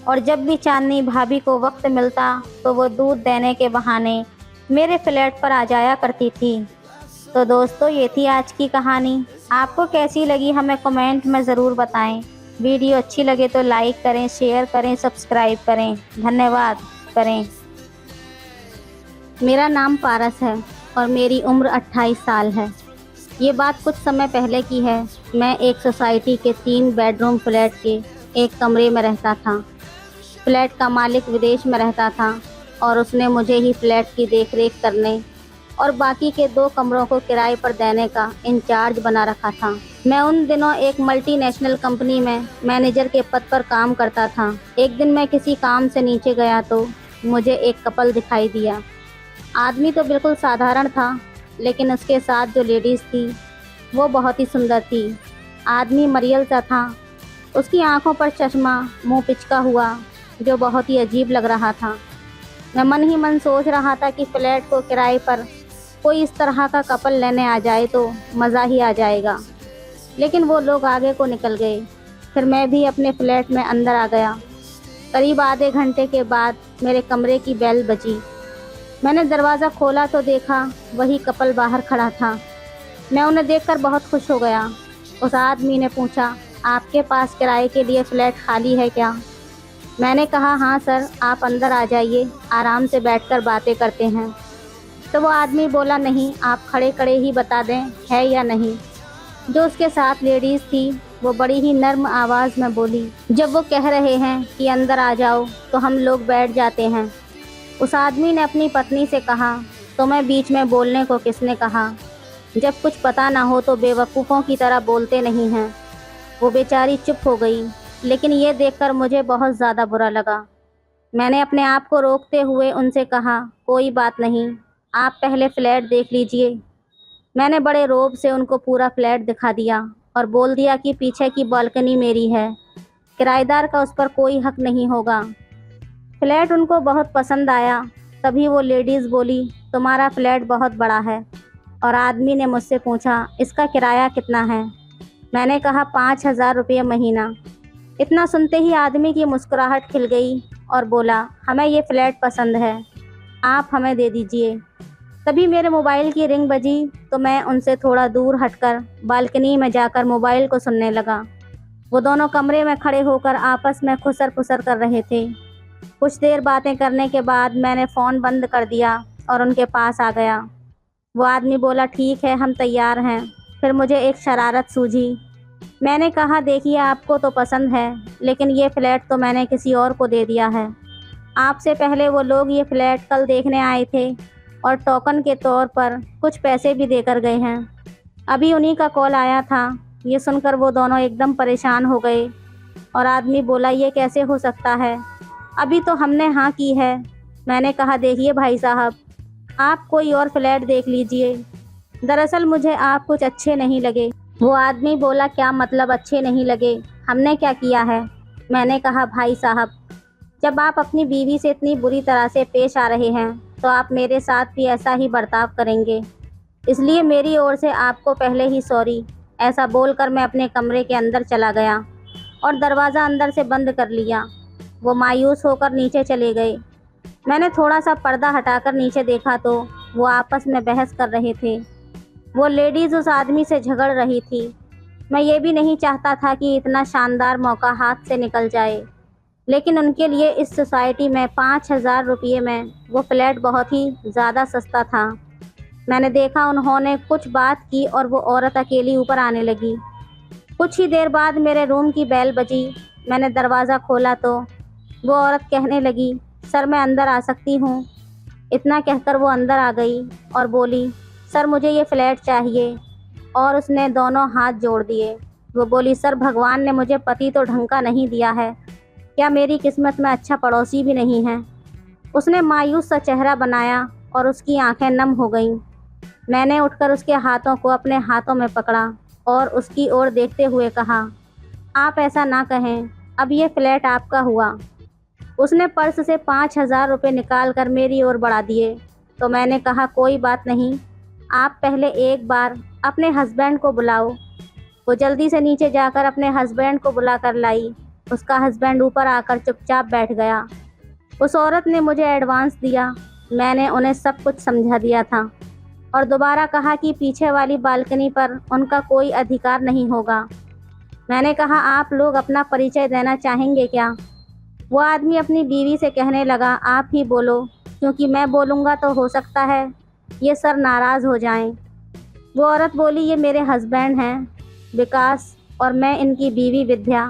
और जब भी चांदनी भाभी को वक्त मिलता तो वो दूध देने के बहाने मेरे फ्लैट पर आ जाया करती थी। तो दोस्तों, ये थी आज की कहानी। आपको कैसी लगी हमें कमेंट में ज़रूर बताएं। वीडियो अच्छी लगे तो लाइक करें, शेयर करें, सब्सक्राइब करें। धन्यवाद करें। मेरा नाम पारस है और मेरी उम्र 28 साल है। ये बात कुछ समय पहले की है। मैं एक सोसाइटी के 3 बेडरूम फ्लैट के एक कमरे में रहता था। फ्लैट का मालिक विदेश में रहता था और उसने मुझे ही फ्लैट की देखरेख करने और बाकी के 2 कमरों को किराए पर देने का इंचार्ज बना रखा था। मैं उन दिनों एक मल्टीनेशनल कंपनी में मैनेजर के पद पर काम करता था। एक दिन मैं किसी काम से नीचे गया तो मुझे एक कपल दिखाई दिया। आदमी तो बिल्कुल साधारण था, लेकिन उसके साथ जो लेडीज़ थी वो बहुत ही सुंदर थी। आदमी मरियल सा था। उसकी आंखों पर चश्मा, मुंह पिचका हुआ, जो बहुत ही अजीब लग रहा था। मैं मन ही मन सोच रहा था कि फ्लैट को किराए पर कोई इस तरह का कपल लेने आ जाए तो मज़ा ही आ जाएगा। लेकिन वो लोग आगे को निकल गए। फिर मैं भी अपने फ्लैट में अंदर आ गया। करीब आधे घंटे के बाद मेरे कमरे की बेल बजी। मैंने दरवाज़ा खोला तो देखा वही कपल बाहर खड़ा था। मैं उन्हें देखकर बहुत खुश हो गया। उस आदमी ने पूछा, आपके पास किराए के लिए फ़्लैट खाली है क्या? मैंने कहा, हाँ सर, आप अंदर आ जाइए, आराम से बैठकर बातें करते हैं। तो वो आदमी बोला, नहीं, आप खड़े खड़े ही बता दें है या नहीं। जो उसके साथ लेडीज़ थी वो बड़ी ही नर्म आवाज़ में बोली, जब वो कह रहे हैं कि अंदर आ जाओ तो हम लोग बैठ जाते हैं। उस आदमी ने अपनी पत्नी से कहा, तुम्हें बीच में बोलने को किसने कहा? जब कुछ पता ना हो तो बेवकूफ़ों की तरह बोलते नहीं हैं। वो बेचारी चुप हो गई, लेकिन ये देखकर मुझे बहुत ज़्यादा बुरा लगा। मैंने अपने आप को रोकते हुए उनसे कहा, कोई बात नहीं, आप पहले फ़्लैट देख लीजिए। मैंने बड़े रौब से उनको पूरा फ्लैट दिखा दिया और बोल दिया कि पीछे की बालकनी मेरी है, किराएदार का उस पर कोई हक नहीं होगा। फ्लैट उनको बहुत पसंद आया। तभी वो लेडीज़ बोली, तुम्हारा फ्लैट बहुत बड़ा है। और आदमी ने मुझसे पूछा, इसका किराया कितना है? मैंने कहा, 5,000 रुपये महीना। इतना सुनते ही आदमी की मुस्कुराहट खिल गई और बोला, हमें ये फ्लैट पसंद है, आप हमें दे दीजिए। तभी मेरे मोबाइल की रिंग बजी तो मैं उनसे थोड़ा दूर हटकर बालकनी में जाकर मोबाइल को सुनने लगा। वो दोनों कमरे में खड़े होकर आपस में खुसर पुसर कर रहे थे। कुछ देर बातें करने के बाद मैंने फ़ोन बंद कर दिया और उनके पास आ गया। वो आदमी बोला, ठीक है, हम तैयार हैं। फिर मुझे एक शरारत सूझी। मैंने कहा, देखिए, आपको तो पसंद है, लेकिन ये फ़्लैट तो मैंने किसी और को दे दिया है। आपसे पहले वो लोग ये फ़्लैट कल देखने आए थे और टोकन के तौर पर कुछ पैसे भी देकर गए हैं। अभी उन्हीं का कॉल आया था। ये सुनकर वो दोनों एकदम परेशान हो गए और आदमी बोला, ये कैसे हो सकता है, अभी तो हमने हाँ की है। मैंने कहा, देखिए भाई साहब, आप कोई और फ्लैट देख लीजिए, दरअसल मुझे आप कुछ अच्छे नहीं लगे। वो आदमी बोला, क्या मतलब अच्छे नहीं लगे, हमने क्या किया है? मैंने कहा, भाई साहब, जब आप अपनी बीवी से इतनी बुरी तरह से पेश आ रहे हैं तो आप मेरे साथ भी ऐसा ही बर्ताव करेंगे, इसलिए मेरी ओर से आपको पहले ही सॉरी। ऐसा बोलकर मैं अपने कमरे के अंदर चला गया और दरवाज़ा अंदर से बंद कर लिया। वो मायूस होकर नीचे चले गए। मैंने थोड़ा सा पर्दा हटाकर नीचे देखा तो वो आपस में बहस कर रहे थे। वो लेडीज़ उस आदमी से झगड़ रही थी। मैं ये भी नहीं चाहता था कि इतना शानदार मौका हाथ से निकल जाए, लेकिन उनके लिए इस सोसाइटी में 5,000 रुपये में वो फ्लैट बहुत ही ज़्यादा सस्ता था। मैंने देखा उन्होंने कुछ बात की और वो औरत अकेली ऊपर आने लगी। कुछ ही देर बाद मेरे रूम की बेल बजी। मैंने दरवाज़ा खोला तो वो औरत कहने लगी, सर, मैं अंदर आ सकती हूँ? इतना कहकर वो अंदर आ गई और बोली, सर, मुझे ये फ़्लैट चाहिए। और उसने दोनों हाथ जोड़ दिए। वो बोली, सर, भगवान ने मुझे पति तो ढंग का नहीं दिया है, क्या मेरी किस्मत में अच्छा पड़ोसी भी नहीं है? उसने मायूस सा चेहरा बनाया और उसकी आंखें नम हो गईं। मैंने उठकर उसके हाथों को अपने हाथों में पकड़ा और उसकी ओर देखते हुए कहा, आप ऐसा ना कहें, अब ये फ्लैट आपका हुआ। उसने पर्स से 5,000 रुपये निकाल कर मेरी ओर बढ़ा दिए तो मैंने कहा, कोई बात नहीं, आप पहले एक बार अपने हस्बैंड को बुलाओ। वो जल्दी से नीचे जाकर अपने हस्बैंड को बुला कर लाई। उसका हस्बैंड ऊपर आकर चुपचाप बैठ गया। उस औरत ने मुझे एडवांस दिया। मैंने उन्हें सब कुछ समझा दिया था और दोबारा कहा कि पीछे वाली बालकनी पर उनका कोई अधिकार नहीं होगा। मैंने कहा, आप लोग अपना परिचय देना चाहेंगे क्या? वो आदमी अपनी बीवी से कहने लगा, आप ही बोलो, क्योंकि मैं बोलूँगा तो हो सकता है ये सर नाराज़ हो जाएं। वो औरत बोली, ये मेरे हस्बैंड हैं विकास और मैं इनकी बीवी विद्या।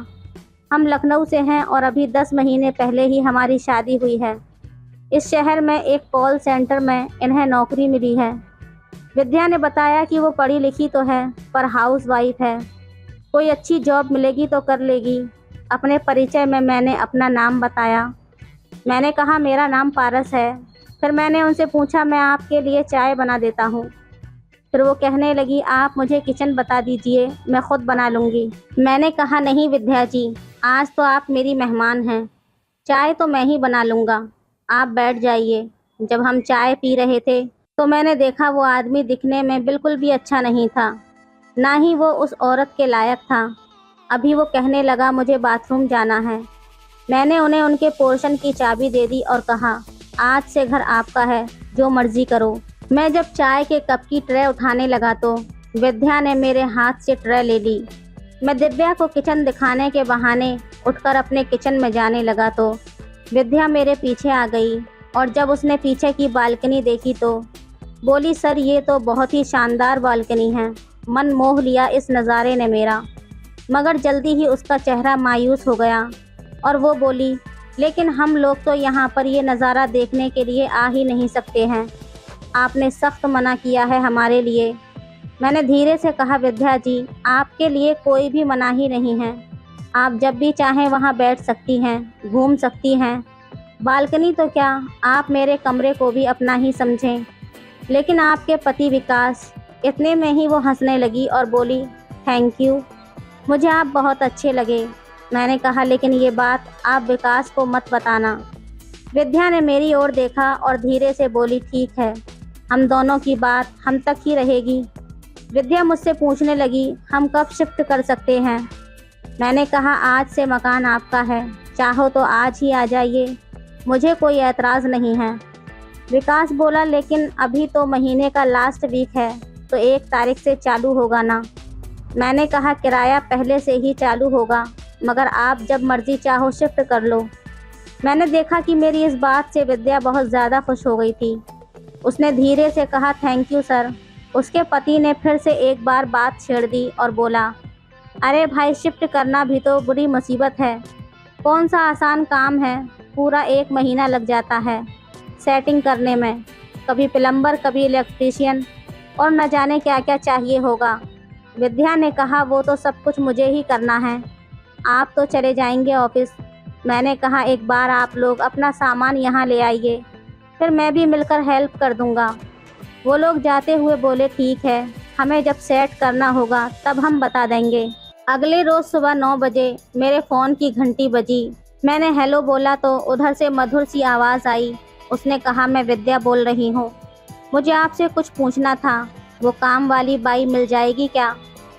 हम लखनऊ से हैं और अभी 10 महीने पहले ही हमारी शादी हुई है। इस शहर में एक कॉल सेंटर में इन्हें नौकरी मिली है। विद्या ने बताया कि वो पढ़ी लिखी तो है पर हाउस वाइफ है, कोई अच्छी जॉब मिलेगी तो कर लेगी। अपने परिचय में मैंने अपना नाम बताया। मैंने कहा, मेरा नाम पारस है। फिर मैंने उनसे पूछा, मैं आपके लिए चाय बना देता हूँ। फिर वो कहने लगी, आप मुझे किचन बता दीजिए, मैं ख़ुद बना लूँगी। मैंने कहा, नहीं विद्या जी, आज तो आप मेरी मेहमान हैं, चाय तो मैं ही बना लूँगा, आप बैठ जाइए। जब हम चाय पी रहे थे तो मैंने देखा वो आदमी दिखने में बिल्कुल भी अच्छा नहीं था, ना ही वो उस औरत के लायक था। अभी वो कहने लगा, मुझे बाथरूम जाना है। मैंने उन्हें उनके पोर्शन की चाबी दे दी और कहा, आज से घर आपका है, जो मर्जी करो। मैं जब चाय के कप की ट्रे उठाने लगा तो विद्या ने मेरे हाथ से ट्रे ले ली। मैं दिव्या को किचन दिखाने के बहाने उठकर अपने किचन में जाने लगा तो विद्या मेरे पीछे आ गई और जब उसने पीछे की बालकनी देखी तो बोली, सर ये तो बहुत ही शानदार बालकनी है। मन मोह लिया इस नज़ारे ने मेरा, मगर जल्दी ही उसका चेहरा मायूस हो गया और वो बोली, लेकिन हम लोग तो यहाँ पर ये नज़ारा देखने के लिए आ ही नहीं सकते हैं, आपने सख्त मना किया है हमारे लिए। मैंने धीरे से कहा, विद्या जी आपके लिए कोई भी मनाही नहीं है, आप जब भी चाहें वहाँ बैठ सकती हैं, घूम सकती हैं। बालकनी तो क्या, आप मेरे कमरे को भी अपना ही समझें। लेकिन आपके पति विकास। इतने में ही वो हंसने लगी और बोली, थैंक यू, मुझे आप बहुत अच्छे लगे। मैंने कहा, लेकिन ये बात आप विकास को मत बताना। विद्या ने मेरी ओर देखा और धीरे से बोली, ठीक है, हम दोनों की बात हम तक ही रहेगी। विद्या मुझसे पूछने लगी, हम कब शिफ्ट कर सकते हैं? मैंने कहा, आज से मकान आपका है, चाहो तो आज ही आ जाइए, मुझे कोई एतराज़ नहीं है। विकास बोला, लेकिन अभी तो महीने का लास्ट वीक है, तो 1 तारीख से चालू होगा ना। मैंने कहा, किराया पहले से ही चालू होगा, मगर आप जब मर्ज़ी चाहो शिफ्ट कर लो। मैंने देखा कि मेरी इस बात से विद्या बहुत ज़्यादा खुश हो गई थी। उसने धीरे से कहा, थैंक यू सर। उसके पति ने फिर से एक बार बात छेड़ दी और बोला, अरे भाई, शिफ्ट करना भी तो बुरी मुसीबत है, कौन सा आसान काम है, पूरा 1 महीना लग जाता है सेटिंग करने में, कभी प्लम्बर कभी इलेक्ट्रीशियन और न जाने क्या क्या चाहिए होगा। विद्या ने कहा, वो तो सब कुछ मुझे ही करना है, आप तो चले जाएंगे ऑफिस। मैंने कहा, एक बार आप लोग अपना सामान यहाँ ले आइए, फिर मैं भी मिलकर हेल्प कर दूँगा। वो लोग जाते हुए बोले, ठीक है, हमें जब सेट करना होगा तब हम बता देंगे। अगले रोज़ सुबह 9 बजे मेरे फ़ोन की घंटी बजी। मैंने हेलो बोला तो उधर से मधुर सी आवाज़ आई। उसने कहा, मैं विद्या बोल रही हूँ, मुझे आपसे कुछ पूछना था, वो काम वाली बाई मिल जाएगी क्या?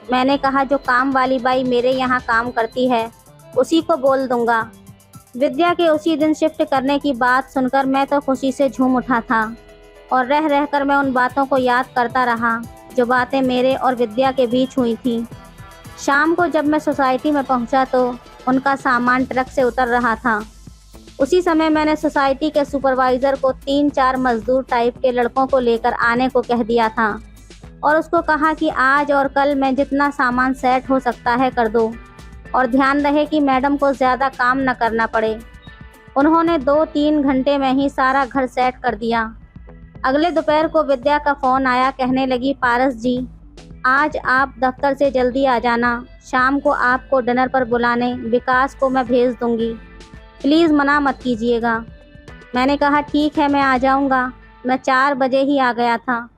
मैंने कहा, जो काम वाली बाई मेरे यहाँ काम करती है उसी को बोल दूँगा। विद्या के उसी दिन शिफ्ट करने की बात सुनकर मैं तो खुशी से झूम उठा था और रह रहकर मैं उन बातों को याद करता रहा जो बातें मेरे और विद्या के बीच हुई थी। शाम को जब मैं सोसाइटी में पहुंचा तो उनका सामान ट्रक से उतर रहा था। उसी समय मैंने सोसाइटी के सुपरवाइज़र को 3-4 मजदूर टाइप के लड़कों को लेकर आने को कह दिया था और उसको कहा कि आज और कल में जितना सामान सेट हो सकता है कर दो और ध्यान रहे कि मैडम को ज़्यादा काम न करना पड़े। उन्होंने 2-3 घंटे में ही सारा घर सेट कर दिया। अगले दोपहर को विद्या का फ़ोन आया, कहने लगी, पारस जी आज आप दफ्तर से जल्दी आ जाना, शाम को आपको डिनर पर बुलाने विकास को मैं भेज दूंगी, प्लीज़ मना मत कीजिएगा। मैंने कहा, ठीक है, मैं आ जाऊंगा। मैं 4 बजे ही आ गया था।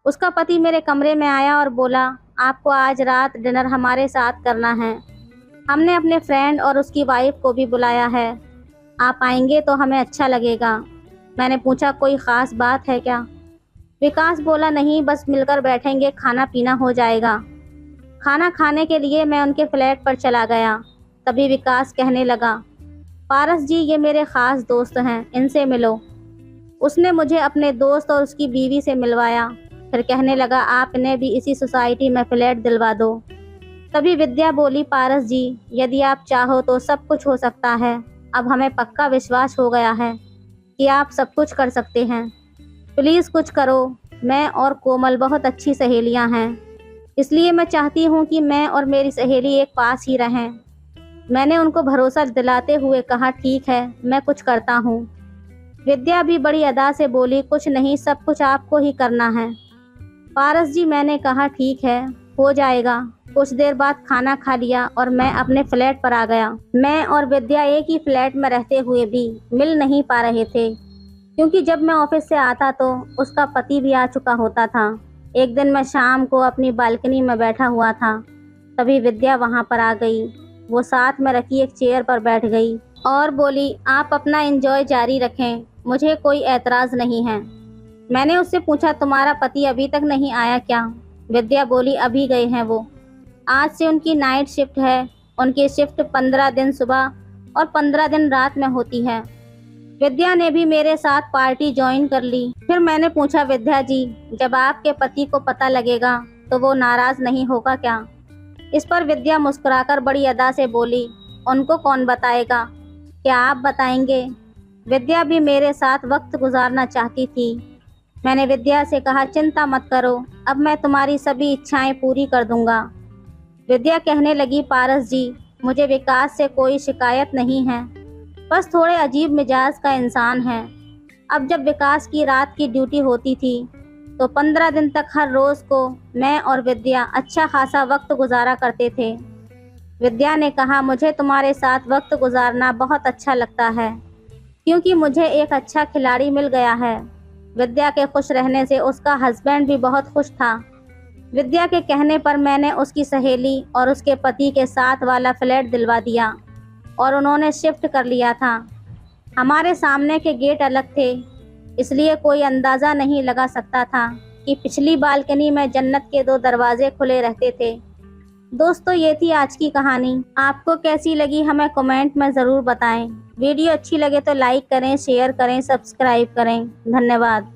उसका पति मेरे कमरे में आया और बोला, आपको आज रात डिनर हमारे साथ करना है, हमने अपने फ्रेंड और उसकी वाइफ को भी बुलाया है, आप आएंगे तो हमें अच्छा लगेगा। मैंने पूछा, कोई ख़ास बात है क्या? विकास बोला, नहीं, बस मिलकर बैठेंगे, खाना पीना हो जाएगा। खाना खाने के लिए मैं उनके फ्लैट पर चला गया। तभी विकास कहने लगा, पारस जी ये मेरे ख़ास दोस्त हैं, इनसे मिलो। उसने मुझे अपने दोस्त और उसकी बीवी से मिलवाया। फिर कहने लगा, आप इन्हें भी इसी सोसाइटी में फ्लैट दिलवा दो। तभी विद्या बोली, पारस जी यदि आप चाहो तो सब कुछ हो सकता है, अब हमें पक्का विश्वास हो गया है कि आप सब कुछ कर सकते हैं, प्लीज़ कुछ करो। मैं और कोमल बहुत अच्छी सहेलियां हैं, इसलिए मैं चाहती हूं कि मैं और मेरी सहेली एक पास ही रहें। मैंने उनको भरोसा दिलाते हुए कहा, ठीक है, मैं कुछ करता हूं। विद्या भी बड़ी अदा से बोली, कुछ नहीं, सब कुछ आपको ही करना है। पारस जी, मैंने कहा, ठीक है, हो जाएगा। कुछ देर बाद खाना खा लिया और मैं अपने फ्लैट पर आ गया। मैं और विद्या एक ही फ्लैट में रहते हुए भी मिल नहीं पा रहे थे, क्योंकि जब मैं ऑफिस से आता तो उसका पति भी आ चुका होता था। एक दिन मैं शाम को अपनी बालकनी में बैठा हुआ था, तभी विद्या वहाँ पर आ गई। वो साथ में रखी एक चेयर पर बैठ गई और बोली, आप अपना एंजॉय जारी रखें, मुझे कोई एतराज़ नहीं है। मैंने उससे पूछा, तुम्हारा पति अभी तक नहीं आया क्या? विद्या बोली, अभी गए हैं वो, आज से उनकी नाइट शिफ्ट है। उनकी शिफ्ट 15 दिन सुबह और 15 दिन रात में होती है। विद्या ने भी मेरे साथ पार्टी ज्वाइन कर ली। फिर मैंने पूछा, विद्या जी, जब आपके पति को पता लगेगा तो वो नाराज नहीं होगा क्या? इस पर विद्या मुस्कुराकर बड़ी अदा से बोली, उनको कौन बताएगा, क्या आप बताएंगे? विद्या भी मेरे साथ वक्त गुजारना चाहती थी। मैंने विद्या से कहा, चिंता मत करो, अब मैं तुम्हारी सभी इच्छाएं पूरी कर दूंगा। विद्या कहने लगी, पारस जी, मुझे विकास से कोई शिकायत नहीं है, बस थोड़े अजीब मिजाज का इंसान है। अब जब विकास की रात की ड्यूटी होती थी तो 15 दिन तक हर रोज़ को मैं और विद्या अच्छा खासा वक्त गुजारा करते थे। विद्या ने कहा, मुझे तुम्हारे साथ वक्त गुजारना बहुत अच्छा लगता है क्योंकि मुझे एक अच्छा खिलाड़ी मिल गया है। विद्या के खुश रहने से उसका हस्बैंड भी बहुत खुश था। विद्या के कहने पर मैंने उसकी सहेली और उसके पति के साथ वाला फ्लैट दिलवा दिया और उन्होंने शिफ्ट कर लिया था। हमारे सामने के गेट अलग थे, इसलिए कोई अंदाज़ा नहीं लगा सकता था कि पिछली बालकनी में जन्नत के 2 दरवाजे खुले रहते थे। दोस्तों, ये थी आज की कहानी। आपको कैसी लगी हमें कमेंट में ज़रूर बताएं। वीडियो अच्छी लगे तो लाइक करें, शेयर करें, सब्सक्राइब करें। धन्यवाद।